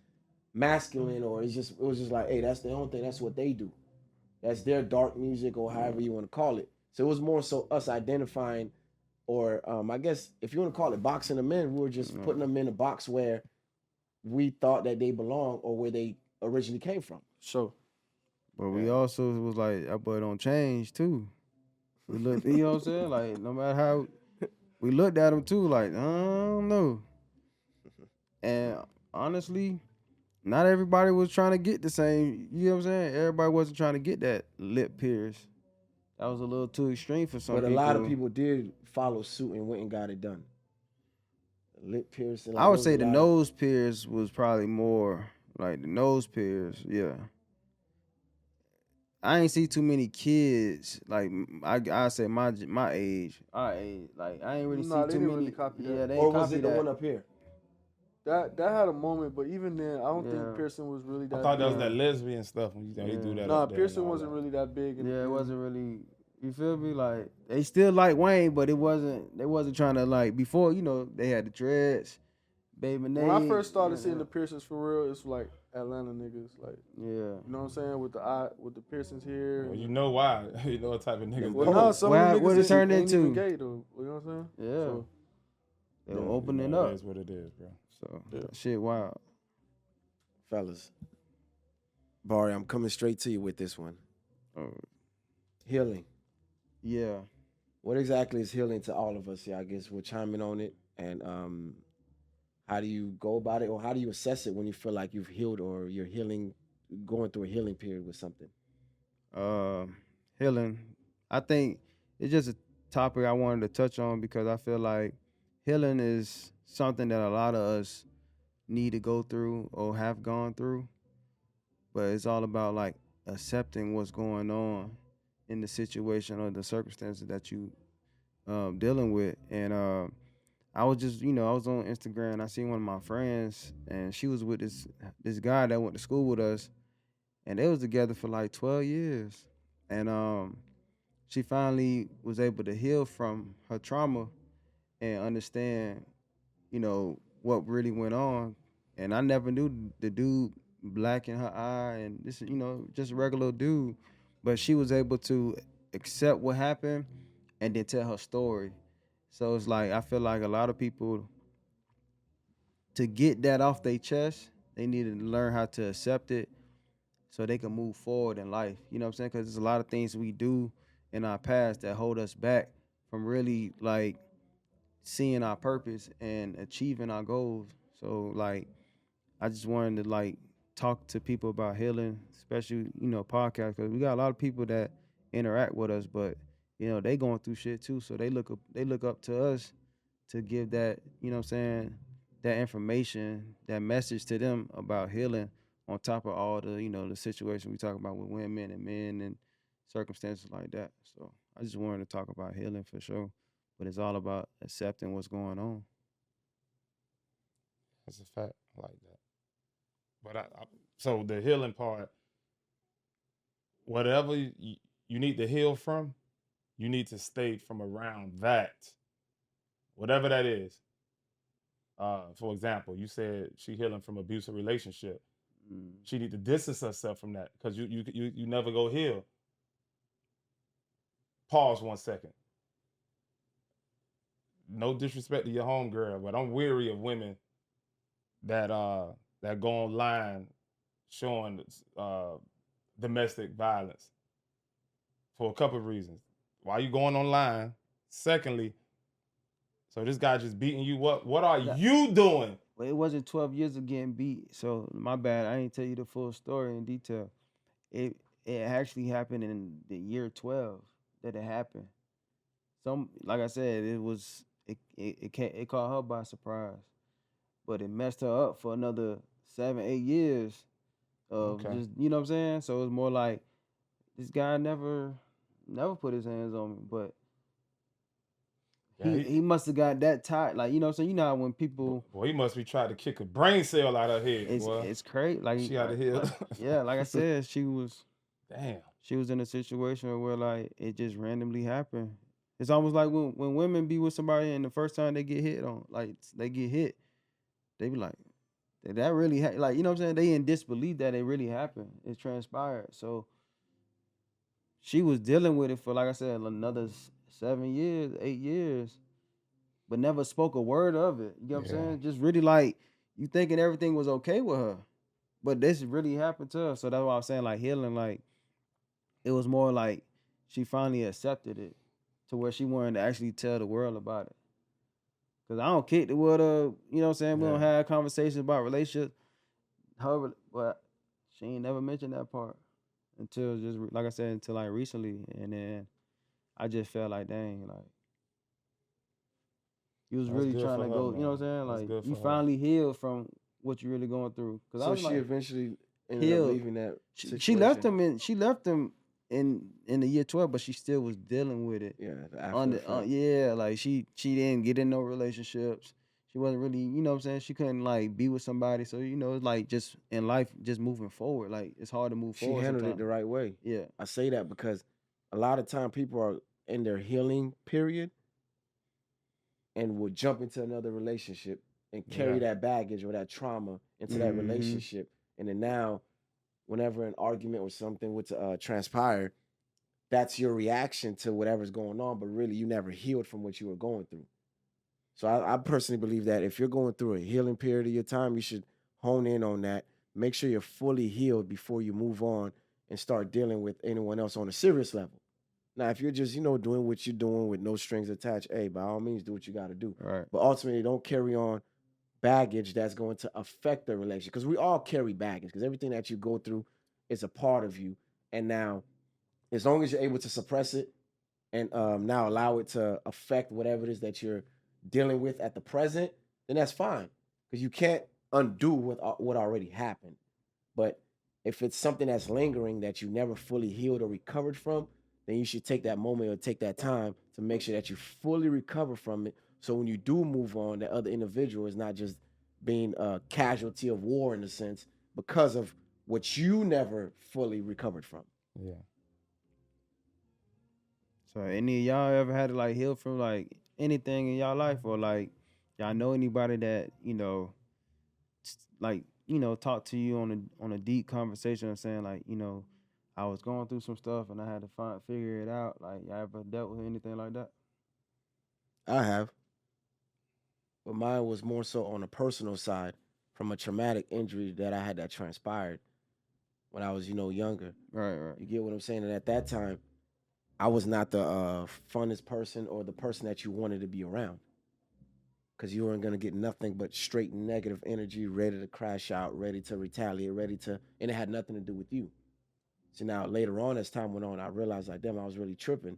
masculine, or it was just like, hey, that's the only thing. That's what they do. That's their dark music, or however you want to call it. So it was more so us identifying, or I guess if you want to call it boxing them in, we were just putting them in a box where we thought that they belong or where they originally came from. So But we also was like, that boy don't change too. We looked, you know what I'm saying? Like, no matter how we looked at him too, like, I don't know. And honestly, not everybody was trying to get the same, you know what I'm saying? Everybody wasn't trying to get that lip pierce. That was a little too extreme for some But people. a lot of people did follow suit and went and got it done. Lip piercing. Like, I would there say was the a lot of- nose pierce was probably more like the nose pierce, yeah. I ain't see too many kids like I say my age, our age. Like I ain't really Nah, see they too didn't many. really copy that. Yeah, they Or ain't was copy it the that. one up here? that had a moment, but even then, I don't Yeah. think Pearson was really that. I thought that was big. that lesbian stuff when you Yeah. do that. Nah, up there Pearson and all wasn't that. really that big. Yeah, it wasn't really. You feel me? Like they still like Wayne, but it wasn't. They wasn't trying to like before. You know, they had the dreads, Baby Nate. When I first started yeah, seeing the Pearsons for real, it's like Atlanta niggas, like yeah. you know what I'm saying, with the Pearsons here. Well, and you know why? You know what type of niggas. well, they nah, are. some of them what it niggas turned ain't even into. gay though. You know what I'm saying? Yeah, So, they were You opening know, up. It is what it is, bro. So Yeah. that shit wild. Fellas. Barry, I'm coming straight to you with this one. Healing. Yeah. What exactly is healing to all of us? Yeah, I guess we're chiming on it. And how do you go about it, or how do you assess it when you feel like you've healed or you're healing, going through a healing period with something? Healing. I think it's just a topic I wanted to touch on because I feel like healing is something that a lot of us need to go through or have gone through. But it's all about like accepting what's going on in the situation or the circumstances that you dealing with. And I was just, I was on Instagram. I seen one of my friends, and she was with this guy that went to school with us, and they was together for like 12 years. And she finally was able to heal from her trauma and understand, what really went on. And I never knew the dude black in her eye, and this is, just a regular dude. But she was able to accept what happened and then tell her story. So it's like I feel like a lot of people, to get that off their chest, they need to learn how to accept it so they can move forward in life. You know what I'm saying? Because there's a lot of things we do in our past that hold us back from really like seeing our purpose and achieving our goals. So like I just wanted to like talk to people about healing, especially, podcasts, because we got a lot of people that interact with us, but they going through shit too. So they look up to us to give that, what I'm saying, that information, that message to them about healing on top of all the, the situation we talk about with women and men and circumstances like that. So I just wanted to talk about healing for sure. But it's all about accepting what's going on. That's a fact. I like that. But so the healing part, whatever you need to heal from, you need to stay from around that, whatever that is. For example, you said she healing from abusive relationship. Mm. She need to distance herself from that because you never go heal. Pause 1 second. No disrespect to your homegirl, but I'm weary of women that go online showing domestic violence for a couple of reasons. Why you going online? Secondly, so this guy just beating you up. What are That- you doing? Well, it wasn't 12 years of getting beat, so my bad. I ain't tell you the full story in detail. It it actually happened in the year 12 that it happened. Like I said, it caught her by surprise, but it messed her up for another 7, 8 years of Okay. just, you know what I'm saying. So it's more like this guy never put his hands on me, but Yeah, he must have got that tired, like, you know what I'm saying. You know how when people, boy, he must be trying to kick a brain cell out of her head, boy. it's crazy, She out of here. yeah, like I said, she was Damn. in a situation where like it just randomly happened. It's almost like when women be with somebody and the first time they get hit on, like they get hit, they be like, "Did that really like, you know what I'm saying?" They in disbelief that it really happened. It transpired. So she was dealing with it for, like I said, another 7 years, 8 years, but never spoke a word of it. You know what I'm Yeah. saying? Just really like you thinking everything was okay with her, but this really happened to her. So that's why I was saying like healing, like it was more like she finally accepted it to where she wanted to actually tell the world about it. Cause I don't kick the word of, you know what I'm saying? We don't Yeah. have conversations about relationships. However, but she ain't never mentioned that part until just like I said, until like recently. And then I just felt like, dang, like you was That's really good trying for to her, go, you know man. what I'm saying? That's Like good you for her. finally healed from what you're really going through. Cause I So was she like, eventually ended up healed. leaving that She left situation. him in the year 12, but she still was dealing with it. Yeah, the after effect. Yeah, like she didn't get in no relationships. She wasn't really, you know what I'm saying? She couldn't like be with somebody. So, you know, it's like just in life, just moving forward. Like it's hard to move She forward handled it sometimes. the right way. Yeah. I say that because a lot of time people are in their healing period and will jump into another relationship and carry Yeah. that baggage or that trauma into that Mm-hmm. relationship. And then now, whenever an argument or something would transpire, that's your reaction to whatever's going on. But really, you never healed from what you were going through. So I personally believe that if you're going through a healing period of your time, you should hone in on that. Make sure you're fully healed before you move on and start dealing with anyone else on a serious level. Now, if you're just, doing what you're doing with no strings attached, hey, by all means, do what you got to do. Right. But ultimately, don't carry on baggage that's going to affect the relationship because we all carry baggage because everything that you go through is a part of you. And now, as long as you're able to suppress it and now allow it to affect whatever it is that you're dealing with at the present, then that's fine because you can't undo what already happened. But if it's something that's lingering that you never fully healed or recovered from, then you should take that moment or take that time to make sure that you fully recover from it. So when you do move on, that other individual is not just being a casualty of war in a sense because of what you never fully recovered from. Yeah. So any of y'all ever had to like heal from like anything in y'all life, or like y'all know anybody that, you know, like, you know, talk to you on a deep conversation and saying like, you know, I was going through some stuff and I had to figure it out. Like y'all ever dealt with anything like that? I have, but mine was more so on a personal side from a traumatic injury that I had that transpired when I was, younger. Right, right. You get what I'm saying? And at that time, I was not the funnest person or the person that you wanted to be around because you weren't going to get nothing but straight negative energy, ready to crash out, ready to retaliate, and it had nothing to do with you. So now later on, as time went on, I realized like, damn, I was really tripping.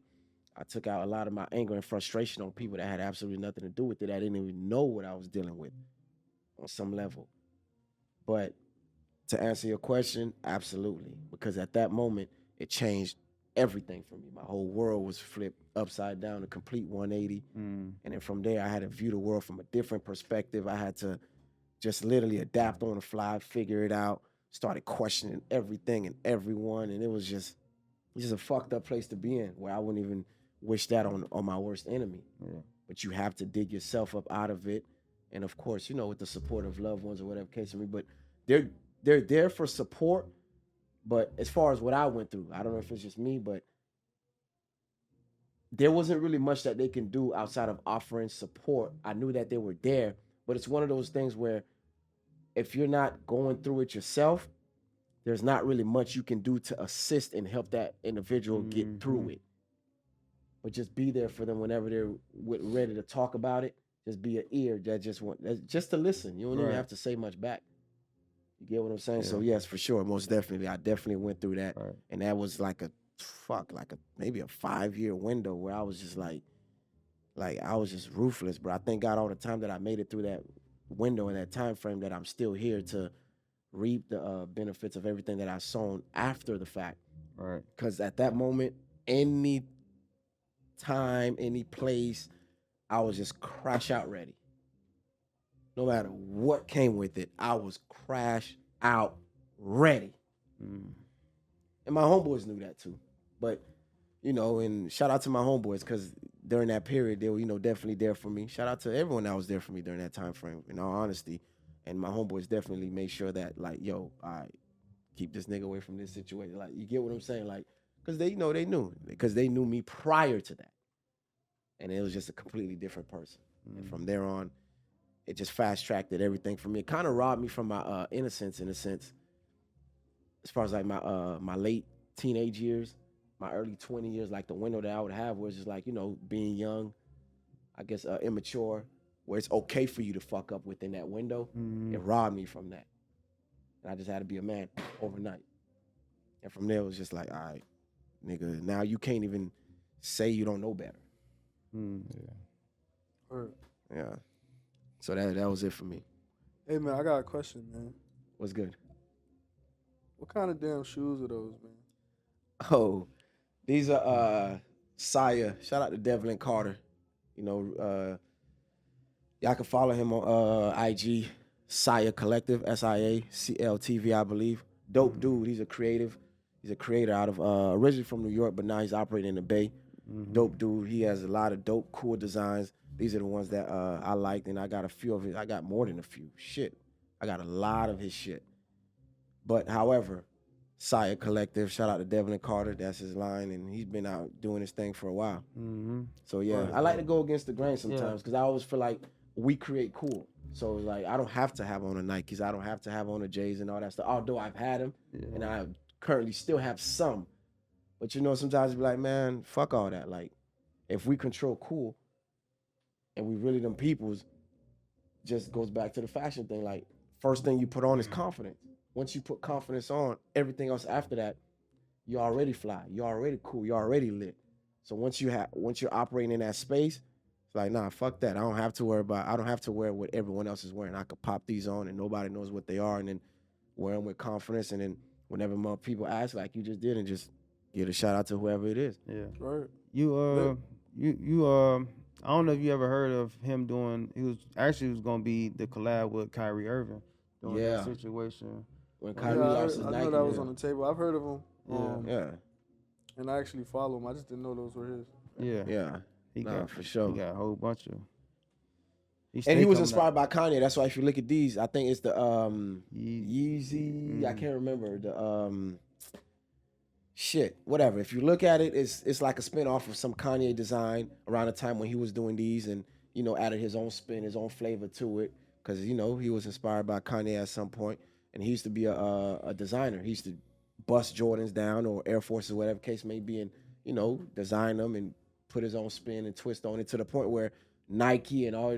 I took out a lot of my anger and frustration on people that had absolutely nothing to do with it. I didn't even know what I was dealing with on some level. But to answer your question, absolutely. Because at that moment, it changed everything for me. My whole world was flipped upside down, a complete 180. Mm. And then from there, I had to view the world from a different perspective. I had to just literally adapt on the fly, figure it out, started questioning everything and everyone. And it was just It's just a fucked up place to be in where I wouldn't even wish that on my worst enemy. Yeah. But you have to dig yourself up out of it. And of course, with the support of loved ones or whatever case may be. But they're they're there for support. But as far as what I went through, I don't know if it's just me, but there wasn't really much that they can do outside of offering support. I knew that they were there, but it's one of those things where if you're not going through it yourself, there's not really much you can do to assist and help that individual get through it. But just be there for them whenever they're ready to talk about it. Just be an ear that just to listen. You don't even Right. have to say much back. You get what I'm saying? Yeah. So yes, for sure, most definitely, I definitely went through that, Right. and that was like maybe a 5-year window where I was just like I was just ruthless. But I thank God all the time that I made it through that window and that time frame that I'm still here to reap the benefits of everything that I sown after the fact. Right. Because at that moment, any time, any place, I was just crash out ready. No matter what came with it, I was crash out ready. And my homeboys knew that too. But, and shout out to my homeboys because during that period, they were, definitely there for me. Shout out to everyone that was there for me during that time frame, in all honesty. And my homeboys definitely made sure that, like, yo, I keep this nigga away from this situation. Like, you get what I'm saying? Like, because they knew. Because they knew me prior to that. And it was just a completely different person. And from there on, it just fast-tracked everything for me. It kind of robbed me from my innocence, in a sense, as far as, like, my late teenage years, my early 20 years, like, the window that I would have was just, like, being young, I guess immature, where it's okay for you to fuck up within that window. It robbed me from that. And I just had to be a man overnight. And from there, it was just like, all right, nigga, now you can't even say you don't know better. Yeah. So that was it for me. Hey, man, I got a question, man. What's good? What kind of damn shoes are those, man? Oh, these are Saya. Shout out to Devlin Carter. Y'all can follow him on IG, Saya Collective, SIACLTV, I believe. Dope dude. He's a creative. He's a creator out of originally from New York, but now he's operating in the Bay. Dope dude. He has a lot of dope, cool designs. These are the ones that I liked, and I got a few of it. I got more than a few. Shit. I got a lot of his shit. But however, Saya Collective, shout out to Devlin Carter, that's his line, and he's been out doing his thing for a while. So yeah, I like to go against the grain sometimes because I always feel like we create cool. So like I don't have to have on the Nikes, I don't have to have on the J's and all that stuff. Although I've had them, and I currently still have some. But sometimes you be like, man, fuck all that. Like, if we control cool, and we really them peoples, just goes back to the fashion thing. Like, first thing you put on is confidence. Once you put confidence on, everything else after that, you already fly. You're already cool. You're already lit. So once you're operating in that space, it's like, nah, fuck that. I don't have to wear what everyone else is wearing. I could pop these on and nobody knows what they are, and then wear them with confidence. And then whenever more people ask, like you just did, and just give a shout out to whoever it is. Yeah. Right. You I don't know if you ever heard of him doing. He was gonna be the collab with Kyrie Irving doing that situation. When Kyrie lost his I Nike, know that was on the table. I've heard of him. Yeah. And I actually follow him. I just didn't know those were his. Yeah. Yeah. Nah, for sure. He got a whole bunch of. And he was inspired by Kanye. That's why if you look at these, I think it's the Yeezy. I can't remember the shit. Whatever. If you look at it, it's like a spin-off of some Kanye design around the time when he was doing these, and added his own spin, his own flavor to it, because he was inspired by Kanye at some point, and he used to be a designer. He used to bust Jordans down or Air Forces, whatever case may be, and design them and put his own spin and twist on it to the point where Nike and all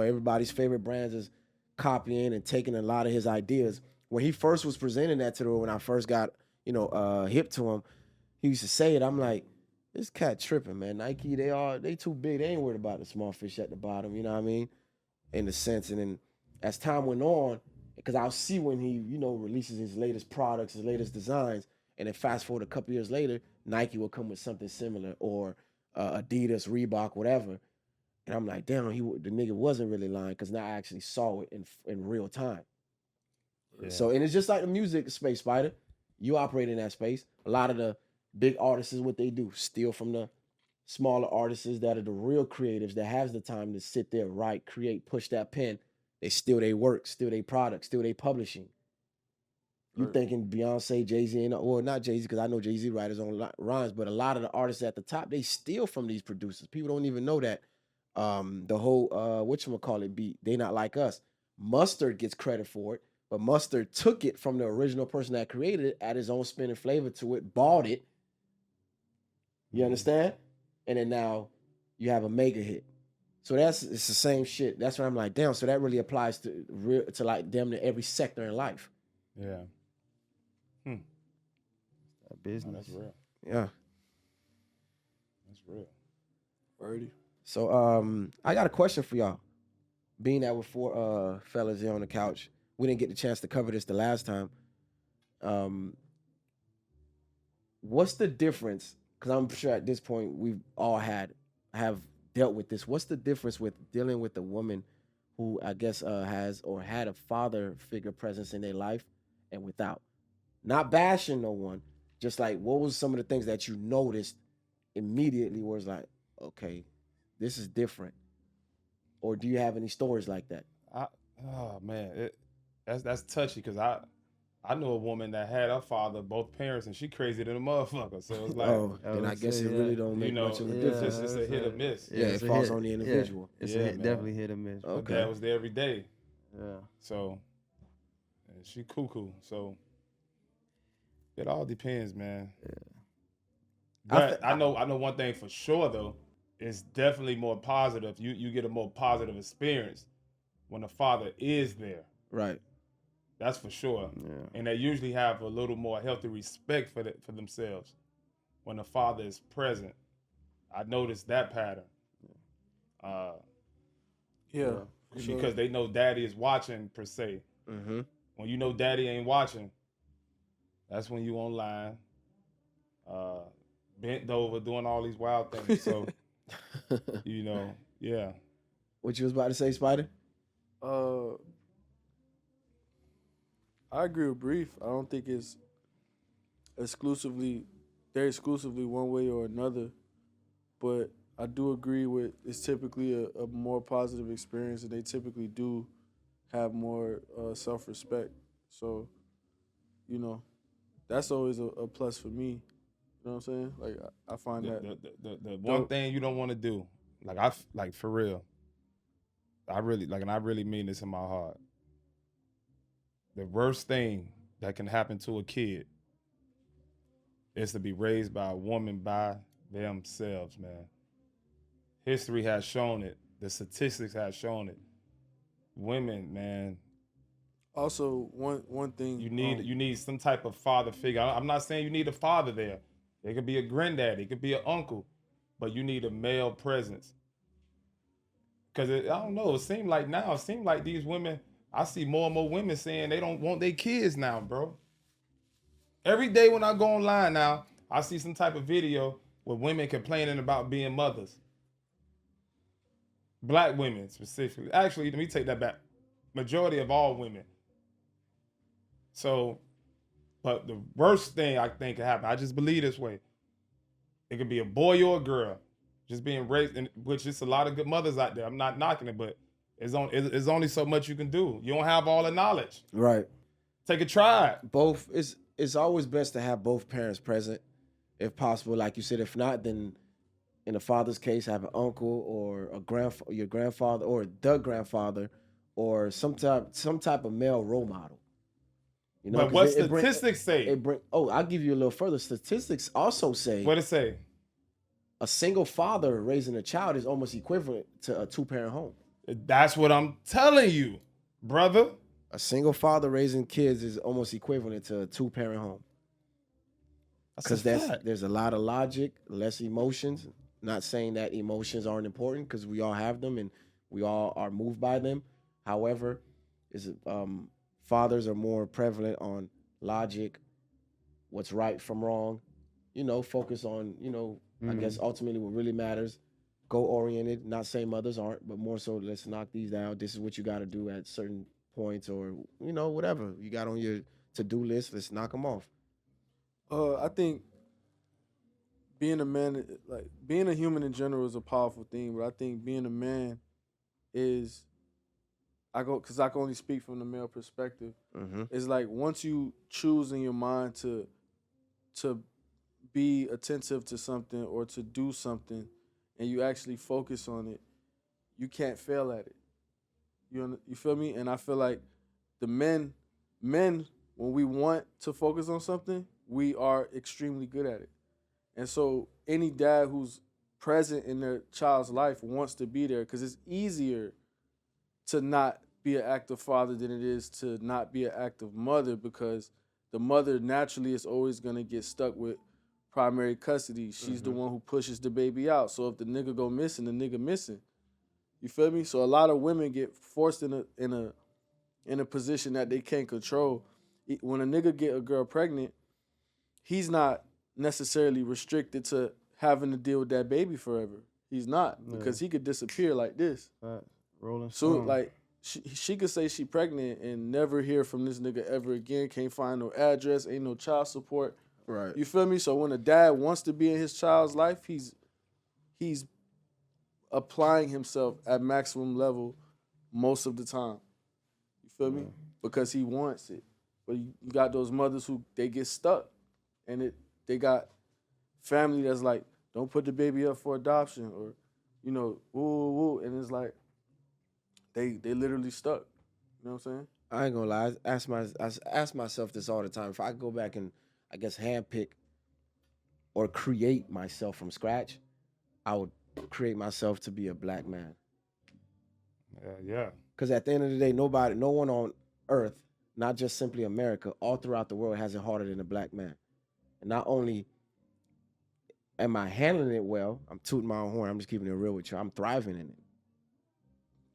everybody's favorite brands is copying and taking a lot of his ideas. When he first was presenting that to the world, when I first got hip to him, he used to say it. I'm like, this cat tripping, man. Nike, they too big. They ain't worried about the small fish at the bottom. You know what I mean? In the sense, and then as time went on, because I'll see when he releases his latest products, his latest designs, and then fast forward a couple years later, Nike will come with something similar, or Adidas, Reebok, whatever. And I'm like, damn, the nigga wasn't really lying, because now I actually saw it in real time. Yeah. So, and it's just like the music space, Spider. You operate in that space. A lot of the Big artists is what they do. Steal from the smaller artists that are the real creatives that has the time to sit there, write, create, push that pen. They steal their work, steal their product, steal their publishing. You Right. thinking Beyonce, Jay-Z ain't, or not Jay-Z, because I know Jay-Z writers on rhymes, but a lot of the artists at the top, they steal from these producers. People don't even know that. The whole whatchamacallit beat, They Not Like Us. Mustard gets credit for it, but Mustard took it from the original person that created it, add his own spin and flavor to it, bought it. You understand? And then now you have a mega hit. So it's the same shit. That's why I'm like, damn. So that really applies to like damn near every sector in life. Yeah. That No, business. that's real. Yeah. That's real. Alrighty. So I got a question for y'all. Being that we're four fellas here on the couch, we didn't get the chance to cover this the last time. What's the difference? Because I'm sure at this point we've all have dealt with this. What's the difference with dealing with a woman who I guess has or had a father figure presence in their life and without? Not bashing no one, just like what was some of the things that you noticed immediately where it's like, okay, this is different. Or do you have any stories like that? Oh man, that's touchy because I know a woman that had her father, both parents, and she crazy than a motherfucker. So it's like, Oh, I then would I guess say, it really yeah. don't you make know, much of a it's difference. just it's a hit or miss. Yeah, it it's a falls hit. on the Yeah, individual. it's Yeah, a hit, man. definitely hit or miss. Her Okay. dad was there every day, Yeah. so and she cuckoo. So it all depends, man. But I know one thing for sure though. It's definitely more positive. You get a more positive experience when the father is there. Right. That's for sure. Yeah. And they usually have a little more healthy respect for themselves when the father is present. I noticed that pattern. Uh, Yeah. For sure. because they know daddy is watching per se. Mm-hmm. When you know daddy ain't watching, that's when you online, bent over, doing all these wild things. So, yeah. What you was about to say, Spider? I agree with Brief. I don't think it's they're exclusively one way or another, but I do agree with it's typically a more positive experience, and they typically do have more self-respect. So, you know, that's always a plus for me. You know what I'm saying? Like I find that The one thing you don't want to do, like for real, I really mean this in my heart. The worst thing that can happen to a kid is to be raised by a woman by themselves, man. History has shown it. The statistics have shown it. Women, man, also one thing you need some type of father figure. I'm not saying you need a father there. It could be a granddaddy, it could be an uncle, but you need a male presence. Cause I don't know. It seems like these women. I see more and more women saying they don't want their kids now, bro. Every day when I go online now, I see some type of video with women complaining about being mothers. Black women specifically. Actually, let me take that back. Majority of all women. So, but the worst thing I think could happen, I just believe this way. It could be a boy or a girl, just being raised, which is a lot of good mothers out there. I'm not knocking it, but it's only so much you can do. You don't have all the knowledge. Right. Take a try. Both. It's always best to have both parents present, if possible. Like you said, if not, then in the father's case, have an uncle or your grandfather or the grandfather, or some type of male role model. You know, But what 'cause statistics say? it bring. Oh, I'll give you a little further. Statistics also say What it say? a single father raising a child is almost equivalent to a two-parent home. That's what I'm telling you, brother. A single father raising kids is almost equivalent to a two-parent home. Because there's a lot of logic, less emotions. Not saying that emotions aren't important, because we all have them and we all are moved by them. However, fathers are more prevalent on logic, what's right from wrong. Focus on I guess ultimately what really matters. Goal oriented. Not saying mothers aren't, but more so let's knock these down. This is what you got to do at certain points, or whatever you got on your to-do list. Let's knock them off. I think being a man, like being a human in general, is a powerful thing. But I think being a man is because I can only speak from the male perspective. Mm-hmm. It's like once you choose in your mind to be attentive to something or to do something, and you actually focus on it, you can't fail at it. You feel me? And I feel like the men when we want to focus on something, we are extremely good at it. And so any dad who's present in their child's life wants to be there because it's easier to not be an active father than it is to not be an active mother because the mother naturally is always going to get stuck with primary custody. She's the one who pushes the baby out. So if the nigga go missing, the nigga missing. You feel me? So a lot of women get forced in a position that they can't control. When a nigga get a girl pregnant, he's not necessarily restricted to having to deal with that baby forever. He's not because he could disappear like this. Rolling So Stone. like she could say she pregnant and never hear from this nigga ever again. Can't find no address, ain't no child support. Right. You feel me? So when a dad wants to be in his child's life, he's applying himself at maximum level most of the time. You feel me? Because he wants it. But you got those mothers who they get stuck, and they got family that's like, don't put the baby up for adoption, or woo woo woo, and it's like they literally stuck. You know what I'm saying? I ain't gonna lie. I ask myself this all the time. If I could go back and I guess handpick or create myself from scratch, I would create myself to be a black man. Yeah. Because at the end of the day, no one on earth, not just simply America, all throughout the world has it harder than a black man. And not only am I handling it well, I'm tooting my own horn. I'm just keeping it real with you. I'm thriving in it.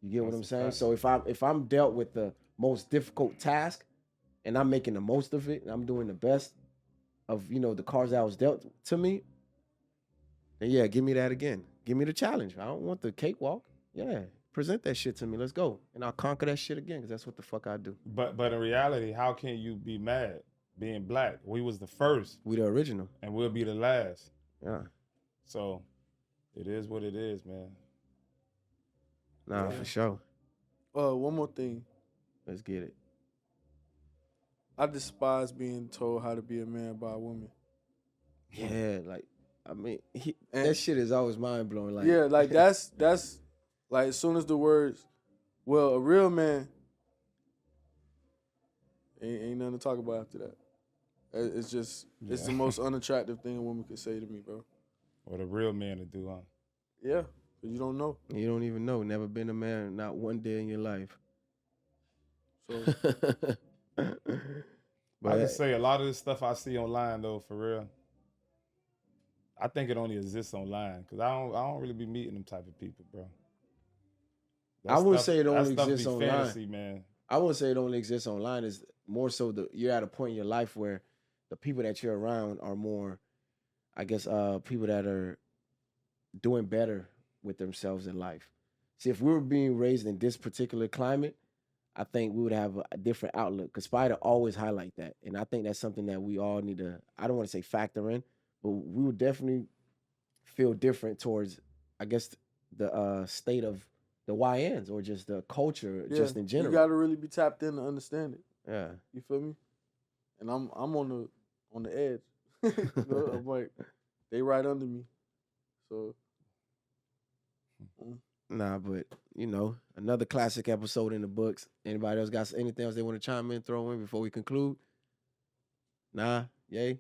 You get what I'm That's a saying? fact. So if I'm dealt with the most difficult task and I'm making the most of it and I'm doing the best of the cards that was dealt to me, then yeah, give me that again. Give me the challenge. I don't want the cakewalk. Yeah, present that shit to me. Let's go, and I'll conquer that shit again because that's what the fuck I do. But in reality, how can you be mad being black? We was the first, We the original. and we'll be the last. Yeah. So it is what it is, man. Nah, for sure. One more thing. Let's get it. I despise being told how to be a man by a woman. Yeah, like I mean, And- that shit is always mind blowing. Like Yeah, like that's like as soon as the words, well, a real man ain't nothing to talk about after that. It's just it's the most unattractive thing a woman could say to me, bro. What a real man to do, huh? Yeah, but you don't know. you don't even know. Never been a man, not one day in your life. So I can say a lot of this stuff I see online though, for real. I think it only exists online because I don't really be meeting them type of people, bro. I wouldn't say it that only stuff exists be online. fantasy, man. I wouldn't say it only exists online. It's more so you're at a point in your life where the people that you're around are more, I guess, people that are doing better with themselves in life. See, if we were being raised in this particular climate, I think we would have a different outlook. Because Spider always highlight that, and I think that's something that we all need to. I don't want to say factor in, but we would definitely feel different towards, I guess, the state of the YNs or just the culture, just in general. you got to really be tapped in to understand it. Yeah. You feel me? And I'm on the edge. I'm like, they right under me. So Nah, but another classic episode in the books. Anybody else got anything else they want to chime in, throw in before we conclude? Nah, yay.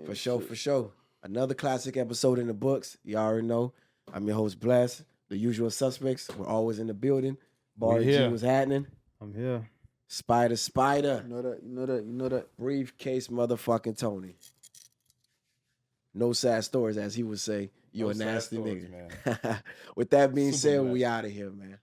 For sure. Another classic episode in the books. You already know. I'm your host, Bless. The usual suspects. We're always in the building. Bar G was happening. I'm here. Spider. You know that. Briefcase motherfucking Tony. No sad stories, as he would say. You No a sad nasty stories, nigga. man. With that being Super said, blessed. we out of here, man.